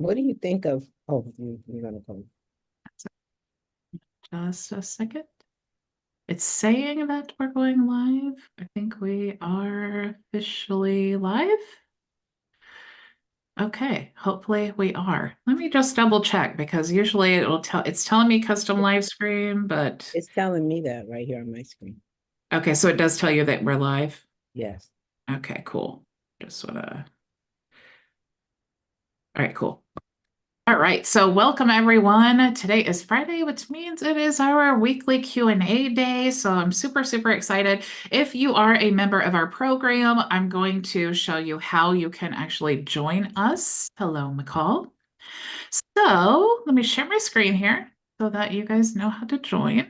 What do you think of? Oh, you're gonna go. Just a second. It's saying that we're going live. I think we are officially live. Okay, hopefully we are. Let me just double check because usually it's telling me custom live screen, but It's telling me that right here on my screen. okay, so it does tell you that we're live. Yes. Okay, cool. Just wanna, all right, cool. All right, so welcome everyone. Today is Friday, which means it is our weekly Q&A day. So I'm super, super excited. If you are a member of our program, I'm going to show you how you can actually join us. Hello, McCall. So let me share my screen here so that you guys know how to join.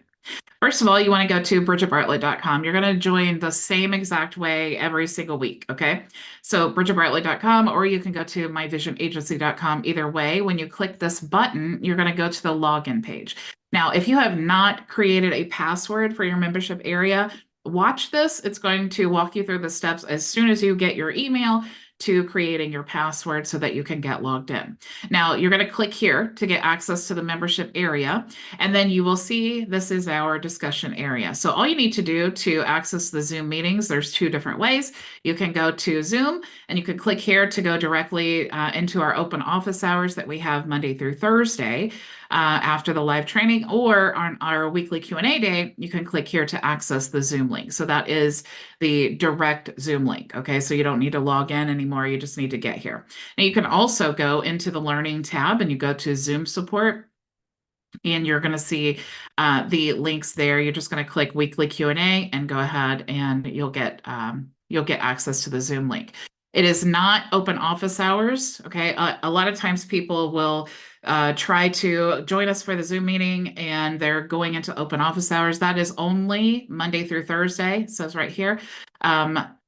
First of all, you want to go to bridgetbartlett.com. You're going to join the same exact way every single week, okay? So bridgetbartlett.com, or you can go to myvisionagency.com. Either way, when you click this button, you're going to go to the login page. Now, if you have not created a password for your membership area, watch this. It's going to walk you through the steps as soon as you get your email to creating your password so that you can get logged in. Now, you're going to click here to get access to the membership area. And then you will see this is our discussion area. So all you need to do to access the Zoom meetings, there's two different ways. You can go to Zoom and you can click here to go directly into our open office hours that we have Monday through Thursday after the live training, or on our weekly Q&A day, you can click here to access the Zoom link. So that is the direct Zoom link. Okay, so you don't need to log in anymore. You just need to get here. Now you can also go into the Learning tab and you go to Zoom support. And you're going to see the links there. You're just going to click weekly Q&A and go ahead and you'll get access to the Zoom link. It is not open office hours. Okay. A lot of times people will try to join us for the Zoom meeting and they're going into open office hours. That is only Monday through Thursday. It says right here.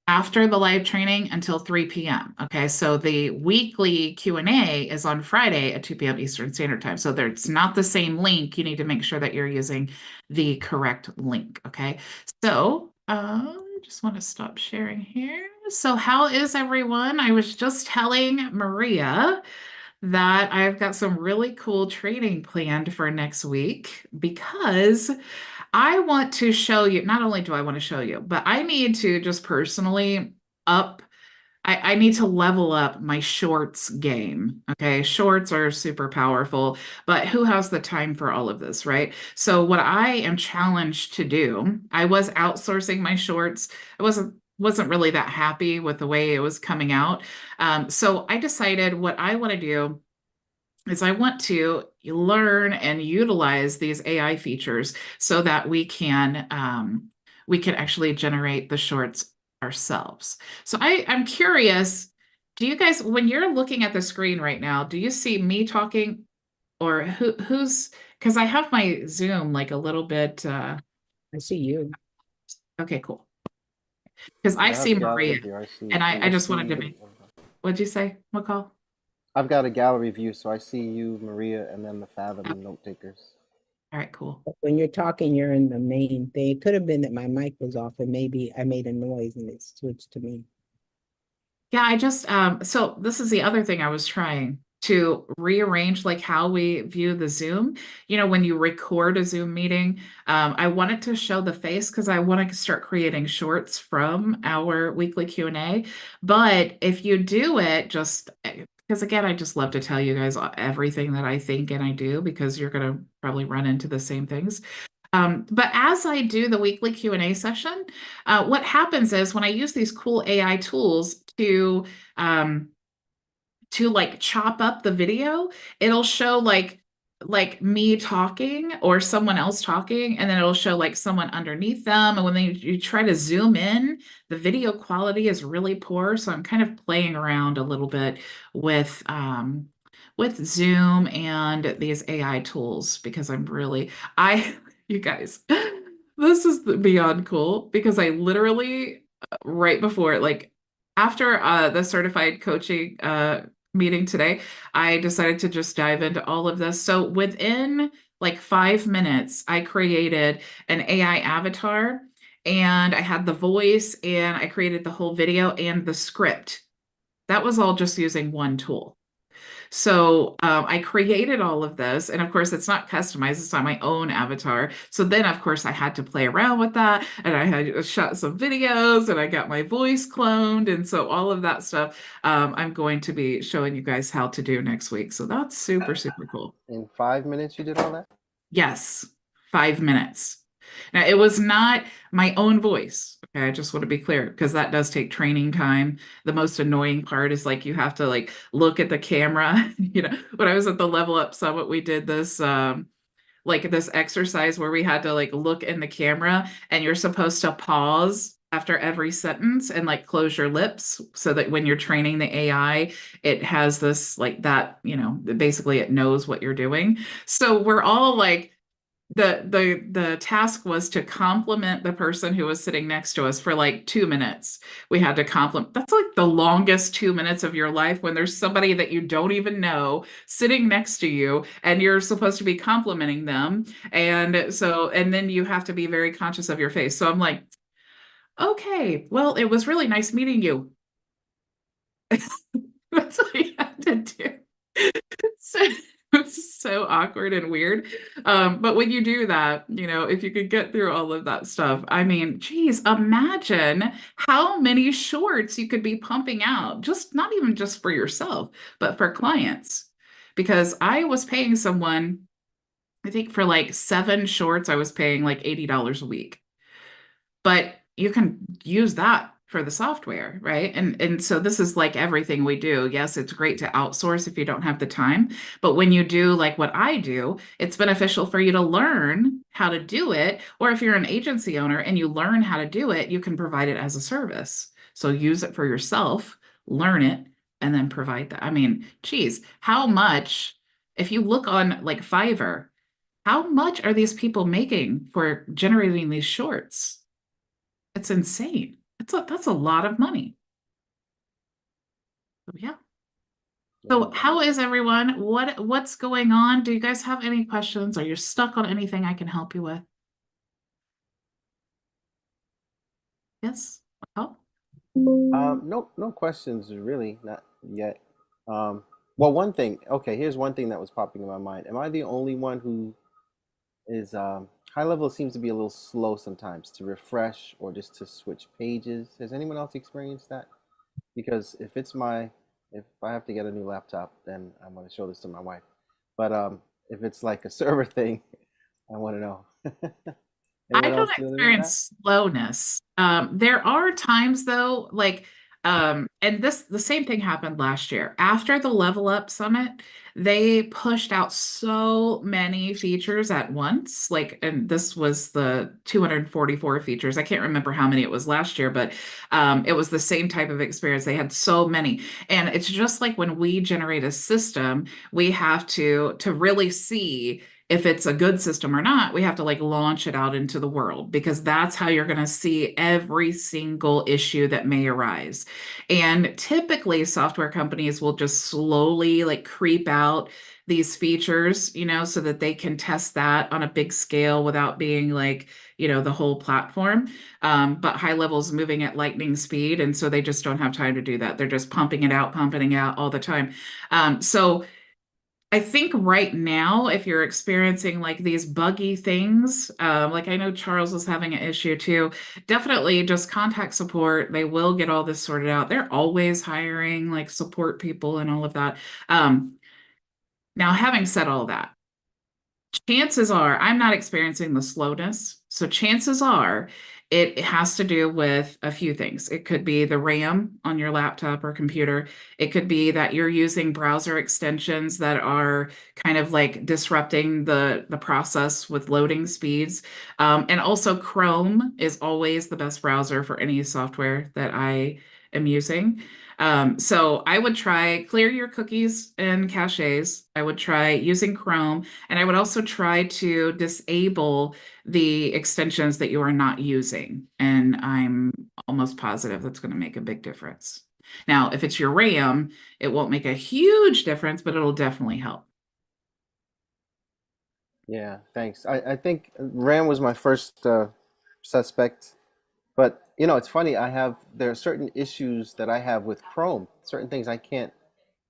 After the live training until 3 p.m. Okay, so the weekly Q&A is on Friday at 2 p.m. Eastern Standard Time. So it's not the same link. You need to make sure that you're using the correct link. Okay, so I just want to stop sharing here. So how is everyone? I was just telling Maria that I've got some really cool training planned for next week because I want to show you, not only do I want to show you, but I need to just personally up, I need to level up my shorts game. Okay. Shorts are super powerful, but who has the time for all of this, right? So what I am challenged to do, I was outsourcing my shorts. I wasn't really that happy with the way it was coming out. So I decided what I want to do is I want to learn and utilize these AI features so that we can actually generate the shorts ourselves. So I'm curious, do you guys, when you're looking at the screen right now, do you see me talking or who's, because I have my Zoom like a little bit, I see you. okay, cool. Because I Yeah, I see have gallery Maria view. I see. and I I just see wanted to you. make, what'd you say, McCall? I've got a gallery view, so I see you, Maria, and then the Oh, Fathom note takers. all right, cool. When you're talking, you're in the main thing. It could have been that my mic was off and maybe I made a noise and it switched to me. Yeah, I just so this is the other thing I was trying to rearrange like how we view the Zoom. You know, when you record a Zoom meeting, I wanted to show the face because I want to start creating shorts from our weekly Q&A. But if you do it just because again, I just love to tell you guys everything that I think and I do because you're going to probably run into the same things. But as I do the weekly Q&A session, what happens is when I use these cool AI tools um, to like chop up the video, it'll show like me talking or someone else talking, and then it'll show like someone underneath them. And when you try to zoom in, the video quality is really poor. So I'm kind of playing around a little bit with Zoom and these AI tools because I you guys, this is beyond cool because I literally right before like after the certified coaching meeting today, I decided to just dive into all of this. So within like 5 minutes, I created an AI avatar and I had the voice and I created the whole video and the script. That was all just using one tool. So I created all of this. And of course, it's not customized, it's on my own avatar. So then, of course, I had to play around with that. And I had shot some videos and I got my voice cloned. And so all of that stuff I'm going to be showing you guys how to do next week. So that's super, super cool. In 5 minutes, you did all that? Yes, 5 minutes. Now, it was not my own voice. Okay, I just want to be clear because that does take training time. The most annoying part is like you have to like look at the camera. When I was at the Level Up Summit, we did this like this exercise where we had to like look in the camera and you're supposed to pause after every sentence and like close your lips so that when you're training the AI, it has this like that, basically it knows what you're doing. So we're all like the task was to compliment the person who was sitting next to us for like 2 minutes. We had to compliment. That's like the longest 2 minutes of your life when there's somebody that you don't even know sitting next to you and you're supposed to be complimenting them. And then you have to be very conscious of your face. So I'm like, okay, well, it was really nice meeting you. That's what you have to do. So it's so awkward and weird. But when you do that, if you could get through all of that stuff, I mean, geez, imagine how many shorts you could be pumping out, just not even just for yourself, but for clients. Because I was paying someone, I think for like 7 shorts, I was paying like $80 a week. But you can use that for the software, right? And so this is like everything we do. Yes, it's great to outsource if you don't have the time, but when you do like what I do, it's beneficial for you to learn how to do it. Or if you're an agency owner and you learn how to do it, you can provide it as a service. So use it for yourself, learn it, and then provide that. I mean, geez, how much, if you look on like Fiverr, how much are these people making for generating these shorts? It's insane. That's a lot of money. So, yeah. So how is everyone? What's going on? Do you guys have any questions? Are you stuck on anything I can help you with? Yes? Oh, No questions really, not yet. Well, one thing. Okay, here's one thing that was popping in my mind. Am I the only one who is high level seems to be a little slow sometimes to refresh or just to switch pages? Has anyone else experienced that? Because if I have to get a new laptop, then I'm going to show this to my wife. But if it's like a server thing, I want to know. I Anyone don't else dealing with that? experience slowness. There are times though, like, and the same thing happened last year. After the Level Up Summit, they pushed out so many features at once. Like, and this was the 244 features. I can't remember how many it was last year, but it was the same type of experience. They had so many. And it's just like when we generate a system, we have to really see if it's a good system or not, we have to like launch it out into the world because that's how you're going to see every single issue that may arise. And typically, software companies will just slowly like creep out these features, so that they can test that on a big scale without being like, the whole platform. But HighLevel is moving at lightning speed. And so they just don't have time to do that. They're just pumping it out all the time. So I think right now, if you're experiencing like these buggy things, like I know Charles was having an issue too, definitely just contact support. They will get all this sorted out. They're always hiring like support people and all of that. Now, having said all that, chances are I'm not experiencing the slowness. So chances are it has to do with a few things. It could be the RAM on your laptop or computer. It could be that you're using browser extensions that are kind of like disrupting the process with loading speeds. And also Chrome is always the best browser for any software that I am using. So I would try clear your cookies and caches. I would try using Chrome, and I would also try to disable the extensions that you are not using. And I'm almost positive that's going to make a big difference. Now, if it's your RAM, it won't make a huge difference, but it'll definitely help. Yeah, thanks. I think RAM was my first suspect, but it's funny. There are certain issues that I have with Chrome, certain things I can't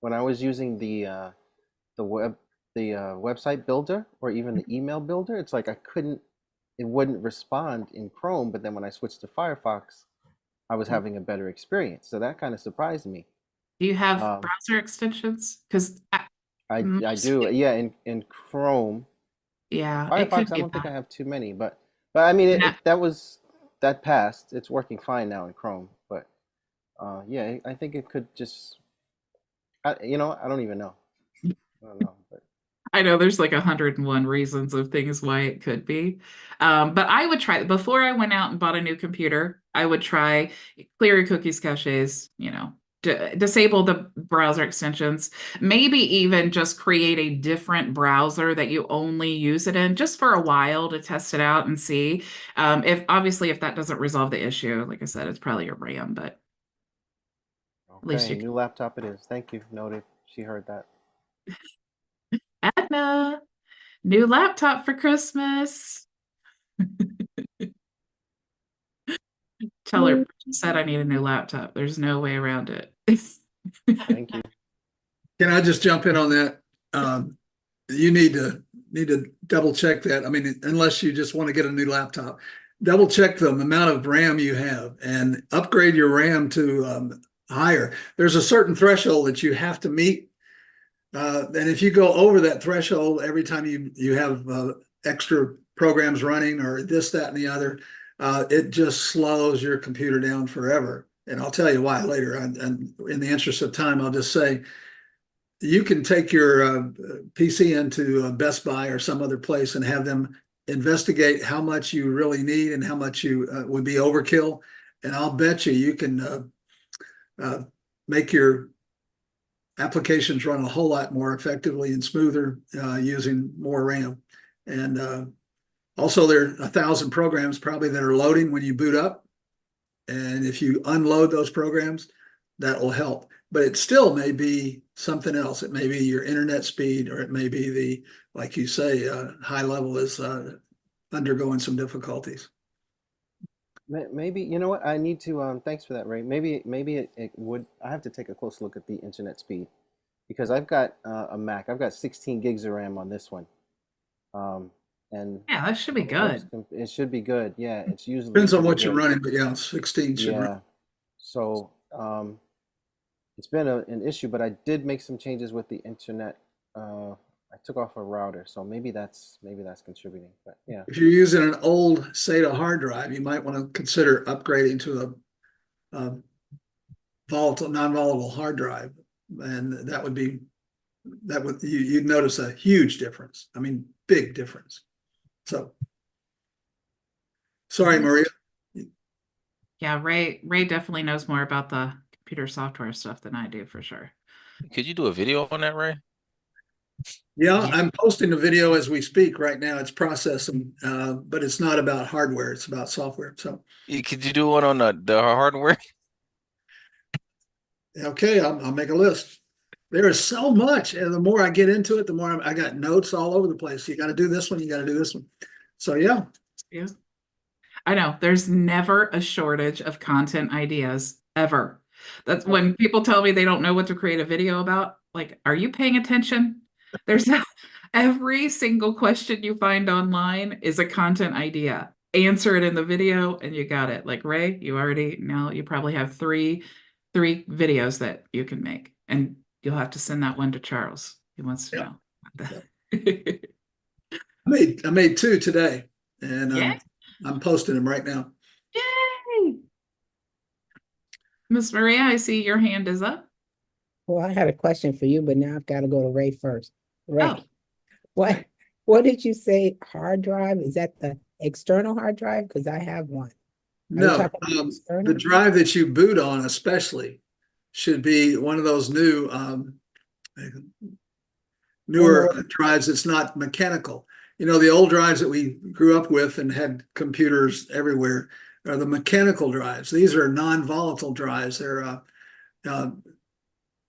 when I was using the website builder or even the email builder, it's like it wouldn't respond in Chrome. But then when I switched to Firefox, I was having a better experience. So that kind of surprised me. Do you have Um, browser extensions? Because I most, do, yeah, in Chrome. yeah, it Firefox, could I be don't think I bad. have too many, but I mean, No, that passed. It's working fine now in Chrome, but yeah, I think it could just, I don't even know. I don't know, but I know there's like 101 reasons of things why it could be. But I would try before I went out and bought a new computer, I would try clear your cookies caches, disable the browser extensions, maybe even just create a different browser that you only use it in just for a while to test it out and see. If that doesn't resolve the issue, like I said, it's probably your RAM, but at least okay, you can. new laptop it is. Thank you. Noted. She heard that. Adna, new laptop for Christmas. Tell her said I need a new laptop. There's no way around it. Thank you. Can I just jump in on that? You need to double check that. I mean, unless you just want to get a new laptop, double check the amount of RAM you have and upgrade your RAM to higher. There's a certain threshold that you have to meet, and if you go over that threshold every time you have extra programs running or this, that, and the other, it just slows your computer down forever. And I'll tell you why later. And in the interest of time, I'll just say you can take your PC into Best Buy or some other place and have them investigate how much you really need and how much you would be overkill. And I'll bet you can make your applications run a whole lot more effectively and smoother using more RAM. And also, there are 1,000 programs probably that are loading when you boot up. And if you unload those programs, that will help. But it still may be something else. It may be your internet speed, or it may be like you say, HighLevel is undergoing some difficulties. Maybe, you know what? I need to. Thanks for that, Ray. Maybe it would. I have to take a close look at the internet speed because I've got a Mac. I've got 16 gigs of RAM on this one, and Yeah, that should be good. it should be good. Yeah, it's usually Depends on pretty what you're good. running, but yeah, 16 should run. Yeah. So it's been an issue, but I did make some changes with the internet. I took off a router, so maybe that's contributing. But yeah. If you're using an old SATA hard drive, you might want to consider upgrading to a non-volatile hard drive, and you'd notice a huge difference. I mean, big difference. So, sorry, Maria. Yeah, Ray definitely knows more about the computer software stuff than I do for sure. Could you do a video on that, Ray? Yeah, I'm posting a video as we speak right now. It's processing, but it's not about hardware. It's about software. So, Could you do one on the hardware? okay, I'll make a list. There is so much, and the more I get into it, the more I got notes all over the place. You got to do this one. You got to do this one. So, yeah. Yeah. I know there's never a shortage of content ideas ever. That's when people tell me they don't know what to create a video about. Like, are you paying attention? There's every single question you find online is a content idea. Answer it in the video and you got it. Like Ray, you probably have three videos that you can make. And you'll have to send that one to Charles. He wants to know. I made 2 today, and Yeah. I'm posting them right now. Yay! Miss Maria, I see your hand is up. Well, I had a question for you, but now I've got to go to Ray first. Ray, Oh. what did you say? Hard drive? Is that the external hard drive? Because I have one. No, the drive that you boot on especially should be one of those newer drives that's not mechanical. You know, the old drives that we grew up with and had computers everywhere are the mechanical drives. These are non-volatile drives. They're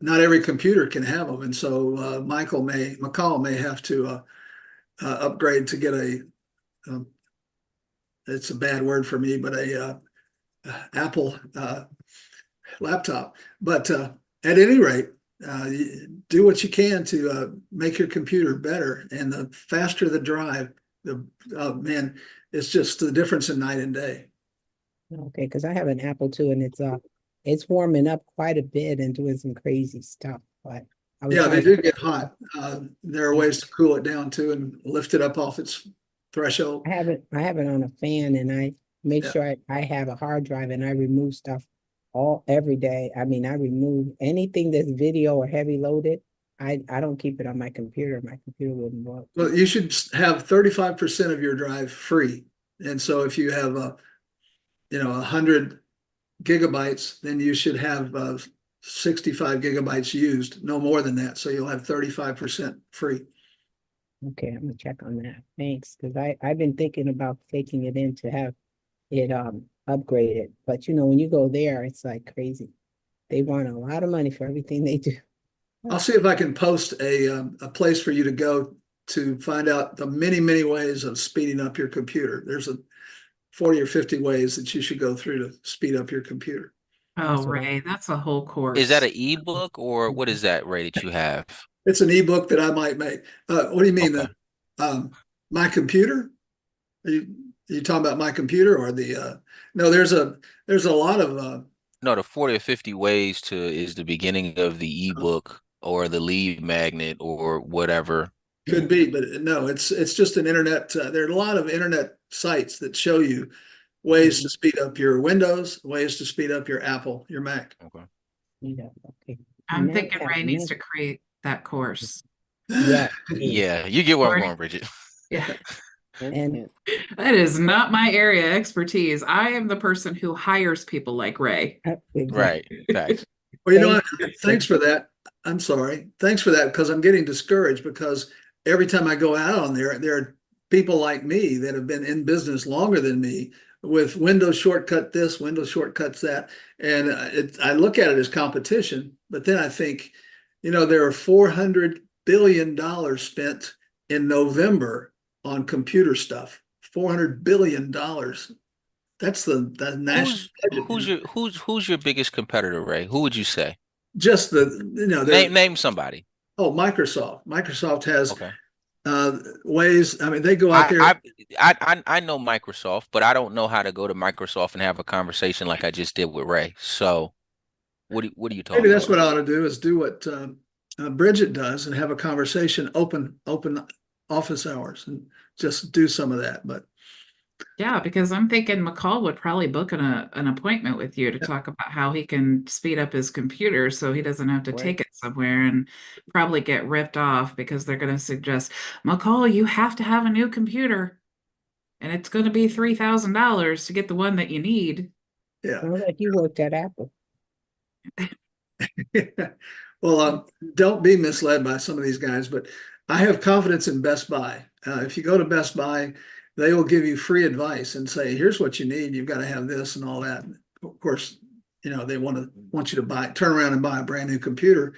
not every computer can have them, and so McCall may have to upgrade to get it's a bad word for me, but a Apple laptop. But at any rate, Do what you can to make your computer better. And the faster the drive, man, it's just the difference in night and day. Okay, because I have an Apple too, and it's warming up quite a bit and doing some crazy stuff. But I was Yeah, they trying do to, get hot. There are ways to cool it down too and lift it up off its threshold. I have it on a fan, and I make Yeah. sure I have a hard drive, and I remove stuff every day. I mean, I remove anything that's video or heavy loaded. I don't keep it on my computer. My computer wouldn't work. Well, you should have 35% of your drive free. And so if you have 100 gigabytes, then you should have 65 gigabytes used, no more than that. So you'll have 35% free. Okay, I'm gonna check on that. Thanks, because I've been thinking about taking it in to have it upgraded. But when you go there, it's like crazy. They want a lot of money for everything they do. I'll see if I can post a place for you to go to find out the many, many ways of speeding up your computer. There's 40 or 50 ways that you should go through to speed up your computer. Oh, That's what Ray, that's a whole Is that course. an ebook or what is that, Ray, that you have? It's an ebook that I might make. What do you mean? Okay. My computer? Are you talking about my computer or the? No, there's a lot of No, the 40 or 50 ways to is the beginning of the ebook or the lead magnet or whatever. could be, but no, it's just an internet. There are a lot of internet sites that show you ways to speed up your Windows, ways to speed up your Apple, your Mac. Okay. Yeah, okay. I'm Now thinking I have Ray needs to another- create that course. Yeah, Yeah, you get where I'm Already- going, Bridget. Yeah, And- that is not my area of expertise. I am the person who hires people like Ray. exactly. Right. Facts. Well, Thank- thanks for that. I'm sorry. Thanks for that because I'm getting discouraged because every time I go out on there are people like me that have been in business longer than me with Windows shortcut this, Windows shortcuts that. And I look at it as competition, but then I think, there are $400 billion spent in November on computer stuff. $400 billion. That's the national budget. Who's your biggest competitor, Ray? Who would you say? Just Name somebody. Microsoft. Microsoft has Okay. ways. I mean, they go out there. I know Microsoft, but I don't know how to go to Microsoft and have a conversation like I just did with Ray. So what are you talking Maybe that's about? what I ought to do is do what Bridget does and have a conversation, open office hours, and just do some of that. But Yeah, because I'm thinking McCall would probably book an appointment with you to talk about how he can speed up his computer so he doesn't have to Right. take it somewhere and probably get ripped off because they're going to suggest, McCall, you have to have a new computer and it's going to be $3,000 to get the one that you need. yeah. Sounds like you worked at Apple. Well, don't be misled by some of these guys, but I have confidence in Best Buy. If you go to Best Buy, they will give you free advice and say, here's what you need. You've got to have this and all that. Of course, they want you to turn around and buy a brand new computer.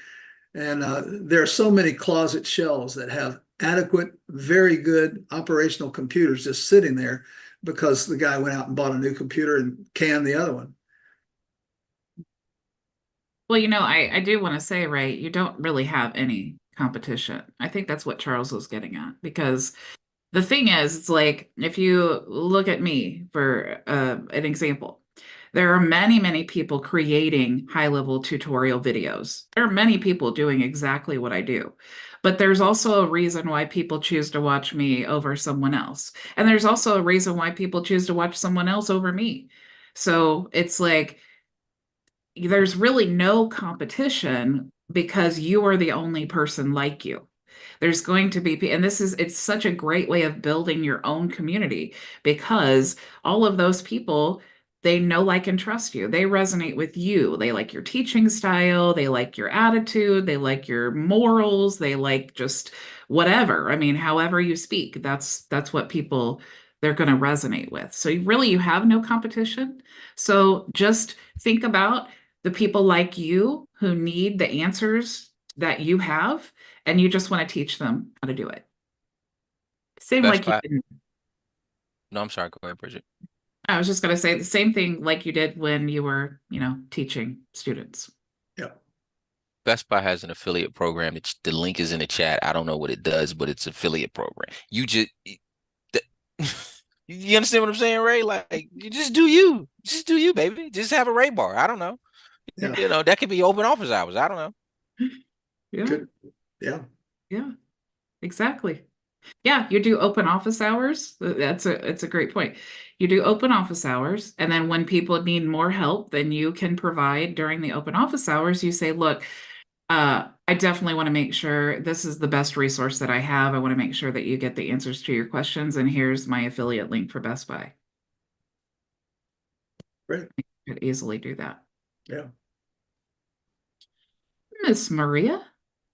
And there are so many closet shelves that have adequate, very good operational computers just sitting there because the guy went out and bought a new computer and canned the other one. Well, I do want to say, Ray, you don't really have any competition. I think that's what Charles was getting at because the thing is, it's like if you look at me for an example, there are many, many people creating high-level tutorial videos. There are many people doing exactly what I do. But there's also a reason why people choose to watch me over someone else. And there's also a reason why people choose to watch someone else over me. So it's like there's really no competition because you are the only person like you. There's going to be, and it's such a great way of building your own community because all of those people, they know, like, and trust you. They resonate with you. They like your teaching style. They like your attitude. They like your morals. They like just whatever. I mean, however you speak, that's what people, they're going to resonate with. So you have no competition. So just think about the people like you who need the answers that you have, and you just want to teach them how to do it. Same Best like you Buy. did. No, I'm sorry. Go ahead, Bridget. I was just going to say the same thing like you did when you were, teaching students. Yeah. Best Buy has an affiliate program. The link is in the chat. I don't know what it does, but it's affiliate program. You just you understand what I'm saying, Ray? Like you just do you. Just do you, baby. Just have a Ray bar. I don't know. Yeah. You know, that could be open office hours. I don't know. Yeah, Good. Yeah. yeah, exactly. Yeah, you do open office hours. It's a great point. You do open office hours, and then when people need more help than you can provide during the open office hours, you say, look, I definitely want to make sure this is the best resource that I have. I want to make sure that you get the answers to your questions, and here's my affiliate link for Best Buy. Great. You could easily do that. Yeah. Miss Maria,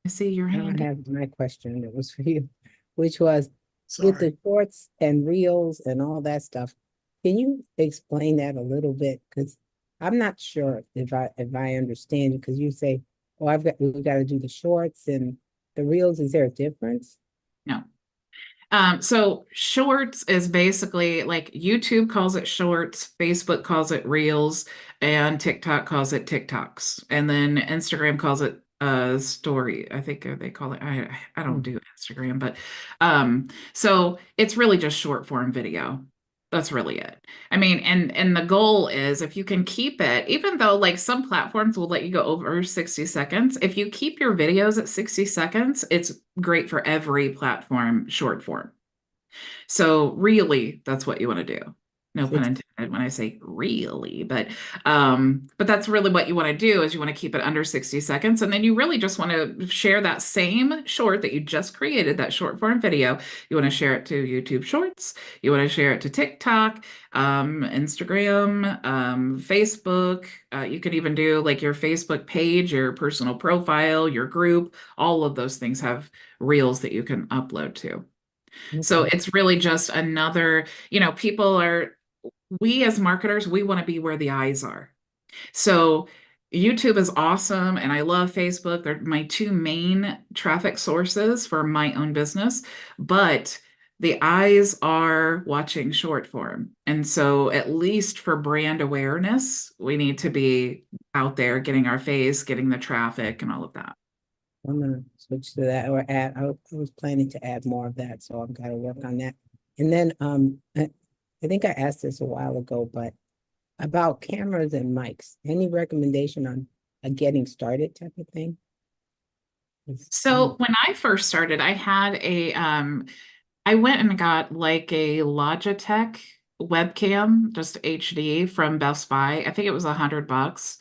I see your Now hand. I have my question that was for you, which was with Sorry. the shorts and reels and all that stuff. Can you explain that a little bit? Because I'm not sure if I understand you, because you say, oh, we've got to do the shorts and the reels. Is there a difference? No. So shorts is basically like YouTube calls it shorts, Facebook calls it reels, and TikTok calls it TikToks. And then Instagram calls it story. I think they call it, I don't do Instagram, but so it's really just short form video. That's really it. I mean, and the goal is if you can keep it, even though like some platforms will let you go over 60 seconds, if you keep your videos at 60 seconds, it's great for every platform short form. So really, that's what you want to do. No pun intended when I say really, but that's really what you want to do is you want to keep it under 60 seconds. And then you really just want to share that same short that you just created, that short form video. You want to share it to YouTube Shorts. You want to share it to TikTok, Instagram, Facebook. You can even do like your Facebook page, your personal profile, your group. All of those things have reels that you can upload to. So it's really just another, we as marketers, we want to be where the eyes are. So YouTube is awesome and I love Facebook. They're my two main traffic sources for my own business, but the eyes are watching short form. And so at least for brand awareness, we need to be out there getting our face, getting the traffic and all of that. I'm gonna switch to that or add. I was planning to add more of that, so I've got to work on that. And then I think I asked this a while ago, but about cameras and mics. Any recommendation on a getting started type of thing? So when I first started, I had I went and got like a Logitech webcam, just HD from Best Buy. I think it was $100.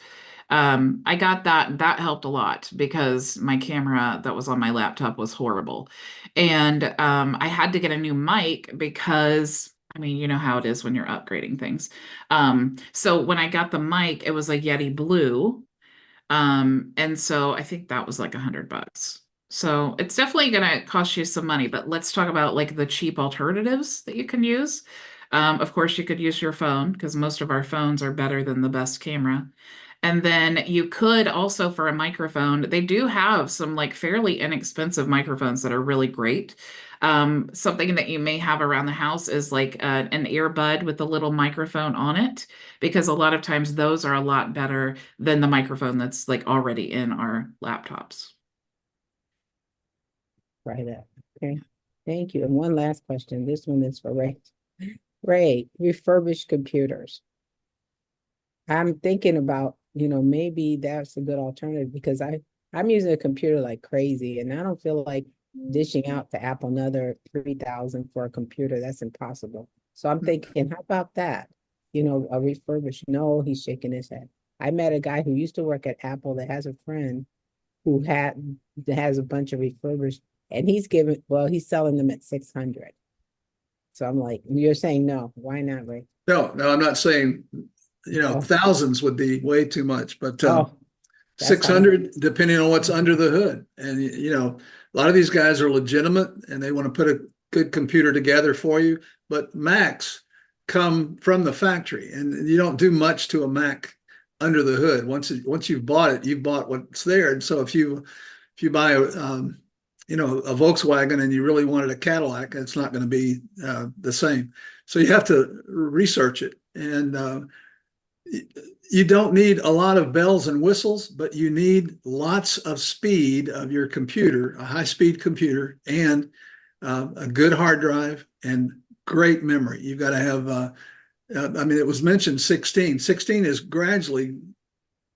I got that. That helped a lot because my camera that was on my laptop was horrible. And I had to get a new mic because I mean, you know how it is when you're upgrading things. So when I got the mic, it was a Yeti Blue. And so I think that was like $100. So it's definitely going to cost you some money, but let's talk about like the cheap alternatives that you can use. Of course, you could use your phone because most of our phones are better than the best camera. And then you could also for a microphone, they do have some like fairly inexpensive microphones that are really great. Something that you may have around the house is like an earbud with a little microphone on it, because a lot of times those are a lot better than the microphone that's like already in our laptops. Right up. Okay. Thank you. And one last question. This one is for Ray. Ray, refurbished computers. I'm thinking about, maybe that's a good alternative because I'm using a computer like crazy and I don't feel like dishing out to Apple another 3,000 for a computer. That's impossible. So I'm thinking, how about that? A refurbished. No, he's shaking his head. I met a guy who used to work at Apple that has a friend who has a bunch of refurbished and he's selling them at 600. So I'm like, you're saying no, why not, Ray? No, I'm not saying, thousands would be way too much, but 600, depending on what's under the hood. And, a lot of these guys are legitimate and they want to put a good computer together for you, but Macs come from the factory and you don't do much to a Mac under the hood. Once you've bought it, you've bought what's there. And so if you buy a Volkswagen and you really wanted a Cadillac, it's not going to be the same. So you have to research it. And, you don't need a lot of bells and whistles, but you need lots of speed of your computer, a high-speed computer, and a good hard drive and great memory. You've got to have, I mean, it was mentioned 16. 16 is gradually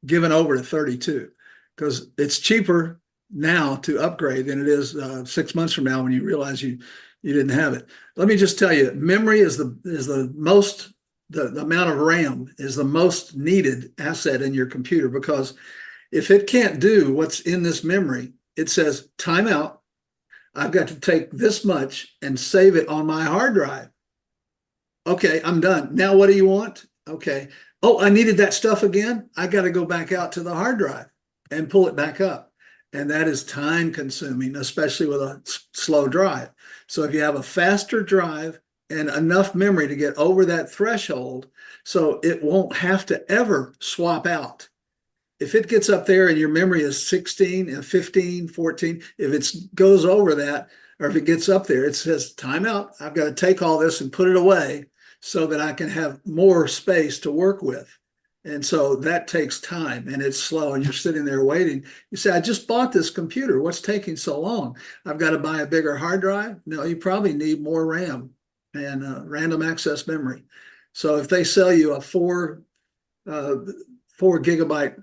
given over to 32 because it's cheaper now to upgrade than it is 6 months from now when you realize you didn't have it. Let me just tell you, memory is the most, the amount of RAM is the most needed asset in your computer, because if it can't do what's in this memory, it says timeout. I've got to take this much and save it on my hard drive. Okay, I'm done. Now what do you want? Okay. Oh, I needed that stuff again. I got to go back out to the hard drive and pull it back up. And that is time consuming, especially with a slow drive. So if you have a faster drive and enough memory to get over that threshold, so it won't have to ever swap out. If it gets up there and your memory is 16 and 15, 14, if it goes over that, or if it gets up there, it says timeout. I've got to take all this and put it away so that I can have more space to work with. And so that takes time and it's slow and you're sitting there waiting. You say, I just bought this computer. What's taking so long? I've got to buy a bigger hard drive. No, you probably need more RAM and random access memory. So if they sell you a 4 gigabyte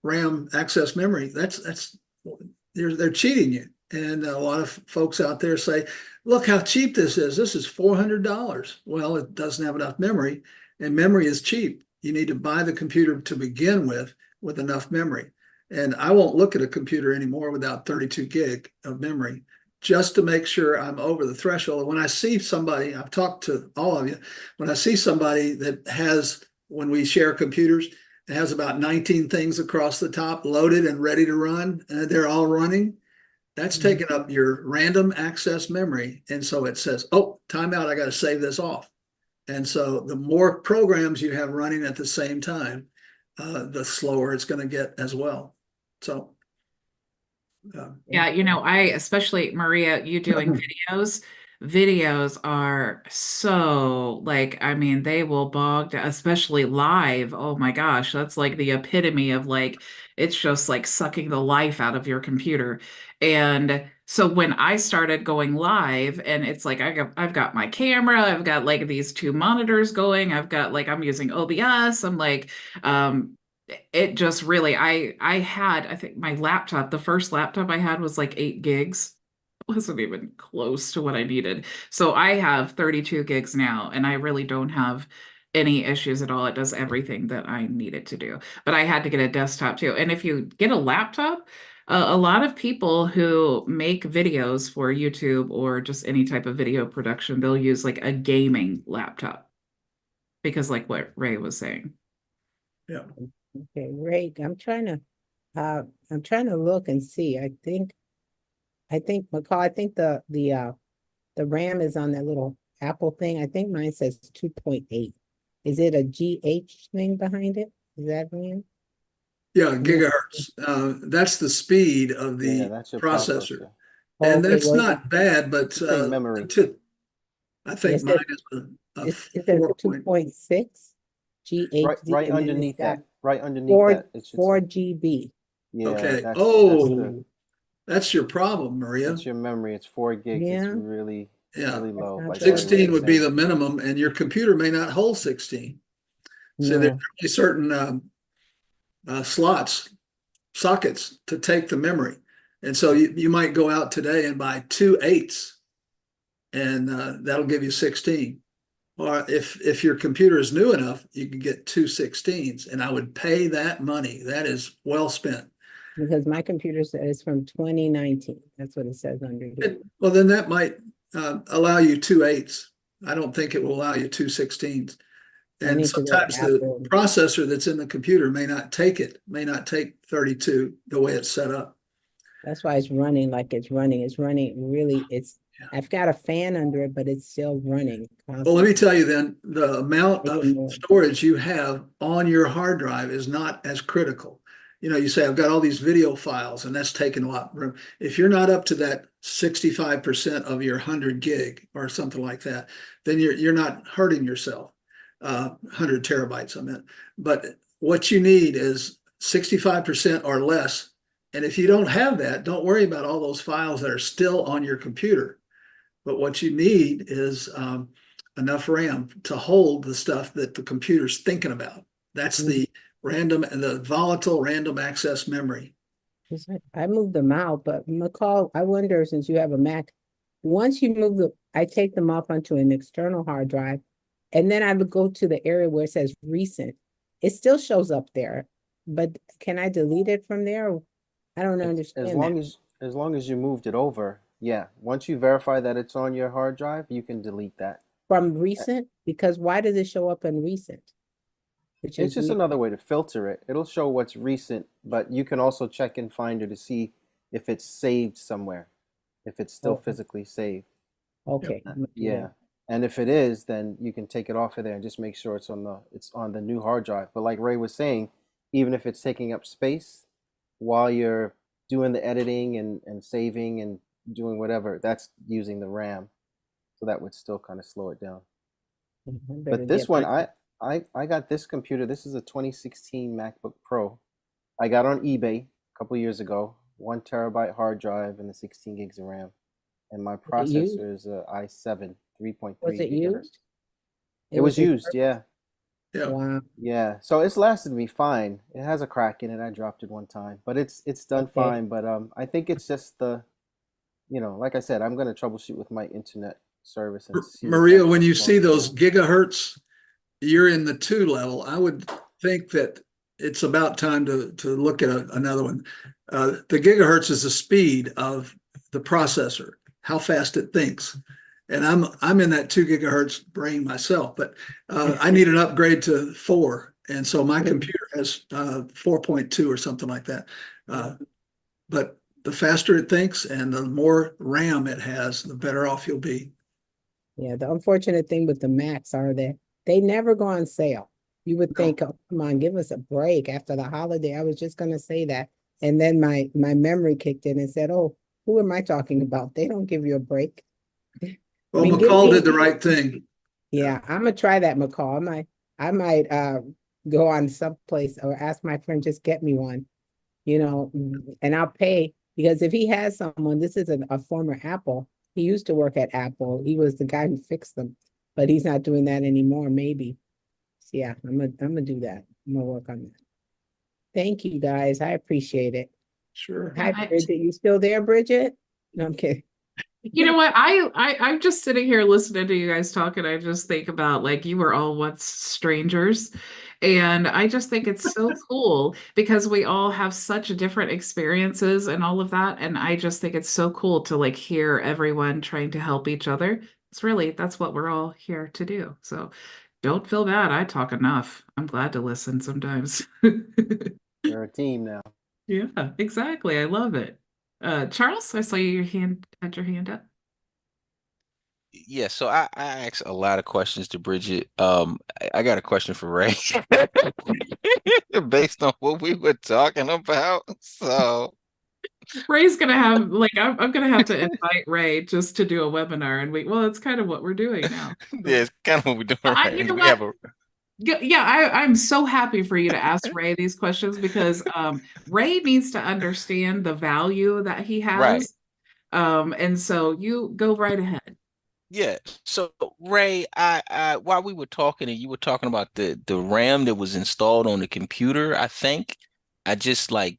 RAM access memory, they're cheating you. And a lot of folks out there say, look how cheap this is. This is $400. Well, it doesn't have enough memory, and memory is cheap. You need to buy the computer to begin with enough memory. And I won't look at a computer anymore without 32 gig of memory, just to make sure I'm over the threshold. And when I see somebody, I've talked to all of you, when I see somebody that has, when we share computers, it has about 19 things across the top loaded and ready to run, and they're all running. That's taking up your random access memory. And so it says, oh, timeout, I got to save this off. And so the more programs you have running at the same time, the slower it's going to get as well. So. Yeah, you know, especially Maria, you doing videos are so, like, I mean, they will bog down, especially live. Oh my gosh, that's like the epitome of, like, it's just like sucking the life out of your computer. And so when I started going live, and it's like I've got my camera, I've got like these 2 monitors going, I've got, like, I'm using OBS, I'm like, it just really, I think my laptop, the first laptop I had was like 8 gigs. It wasn't even close to what I needed. So I have 32 gigs now, and I really don't have any issues at all. It does everything that I need it to do. But I had to get a desktop too. And if you get a laptop, a lot of people who make videos for YouTube or just any type of video production, they'll use like a gaming laptop, because like what Ray was saying. Yeah. Okay, Ray, I'm trying to look and see. I think McCall, I think the RAM is on that little Apple thing. I think mine says 2.8. Is it a GH thing behind it? Is that RAM? Yeah, gigahertz. That's the speed of the that's your processor. Oh, And okay, that's well, not bad, but memory. I think Yes, mine is a 4 point. 2.6 GHz. Right and then underneath it's got that. Right underneath that. It should 4 say. GB. Yeah, Okay. that's That's your problem, Maria. that's your memory. It's 4 gigs. Yeah. It's really low. not Like bad. 16 would be saying. the minimum, and your computer may not hold 16. So No. there's only certain sockets to take the memory. And so you might go out today and buy 2 8s, and that'll give you 16. Or if your computer is new enough, you can get 2 16s, and I would pay that money. That is well spent. Because my computer says from 2019. That's what it says under here. Well, then that might allow you 2 8s. I don't think it will allow you 2 16s. And sometimes the processor that's in the computer may not take 32 the way it's set up. That's why it's running like it's running. It's running really, I've got a fan under it, but it's still running constantly. Well, let me tell you then, the amount of storage you have on your hard drive is not as critical. You know, you say, I've got all these video files, and that's taking a lot of room. If you're not up to that 65% of your 100 gig or something like that, then you're not hurting yourself. 100 terabytes, I meant. But what you need is 65% or less. And if you don't have that, don't worry about all those files that are still on your computer. But what you need is enough RAM to hold the stuff that the computer's thinking about. That's the random and the volatile random access memory. I moved them out, but McCall, I wonder, since you have a Mac, once you move I take them off onto an external hard drive, and then I would go to the area where it says recent. It still shows up there, but can I delete it from there? I don't understand that. As long as you moved it over, yeah. Once you verify that it's on your hard drive, you can delete that. From recent? Because why does it show up in recent? Which It's is just weird. another way to filter it. It'll show what's recent, but you can also check in Finder to see if it's saved somewhere, if it's still Okay. physically saved. Okay. I'm gonna do Yeah. that. And if it is, then you can take it off of there and just make sure it's on the new hard drive. But like Ray was saying, even if it's taking up space while you're doing the editing and saving and doing whatever, that's using the RAM. So that would still kind of slow it down. I better But this get one, my- I got this computer. This is a 2016 MacBook Pro. I got on eBay a couple years ago. 1 terabyte hard drive and the 16 gigs of RAM. And my Was it used? processor is a i7 3.3 Was it gigahertz. used? It was used, refurbished? yeah. Yeah. Wow. Yeah. So it's lasted me fine. It has a crack in it. I dropped it one time, but it's done Okay. fine. But I think it's just like I said, I'm gonna troubleshoot with my internet service and see if Maria, that's when you what's see going on. those gigahertz, you're in the 2 level. I would think that it's about time to look at another one. The gigahertz is the speed of the processor, how fast it thinks. And I'm in that 2 gigahertz brain myself, but I need an upgrade to 4. And so my computer has 4.2 or something like that. But the faster it thinks and the more RAM it has, the better off you'll be. Yeah, the unfortunate thing with the Macs are that they never go on sale. You would No. think, oh, come on, give us a break after the holiday. I was just gonna say that. And then my memory kicked in and said, oh, who am I talking about? They don't give you a break. Well, mean, McCall did the right thing. Yeah, I'm gonna try that, McCall. I might go on someplace or ask my friend, just get me one, and I'll pay, because if he has someone, this is a former Apple. He used to work at Apple. He was the guy who fixed them, but he's not doing that anymore, maybe. So yeah, I'm gonna do that. I'm gonna work on that. Thank you guys. I appreciate it. Sure. Hi, I- Bridget. You still there, Bridget? No, I'm kidding. You know what? I'm just sitting here listening to you guys talk, and I just think about, like, you were all once strangers. And I just think it's so cool because we all have such different experiences and all of that. And I just think it's so cool to, like, hear everyone trying to help each other. That's what we're all here to do. So don't feel bad. I talk enough. I'm glad to listen sometimes. We're a team now. Yeah, exactly. I love it. Charles, I saw your hand up. Yeah, so I asked a lot of questions to Bridget. I got a question for Ray based on what we were talking about. So Ray's gonna have, like, I'm gonna have to invite Ray just to do a webinar, and it's kind of what we're doing now. yeah, it's kind of what we're doing right You know now. We what? have a Yeah, I'm so happy for you to ask Ray these questions because Ray needs to understand the value that he right. has. And so you go right ahead. Yeah. So Ray, I while we were talking and you were talking about the RAM that was installed on the computer, I think I just like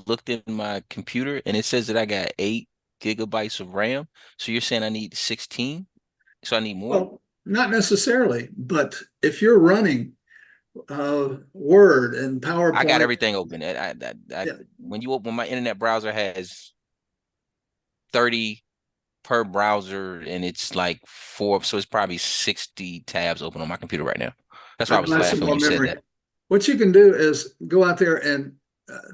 looked in my computer and it says that I got 8 gigabytes of RAM. So you're saying I need 16? So I need more? Well, not necessarily, but if you're running Word and PowerPoint, I got everything open. Yeah. When my internet browser has 30 per browser and it's like 4, so it's probably 60 tabs open on my computer right now. That's why I was I'd like laughing some when more you memory. said that. What you can do is go out there and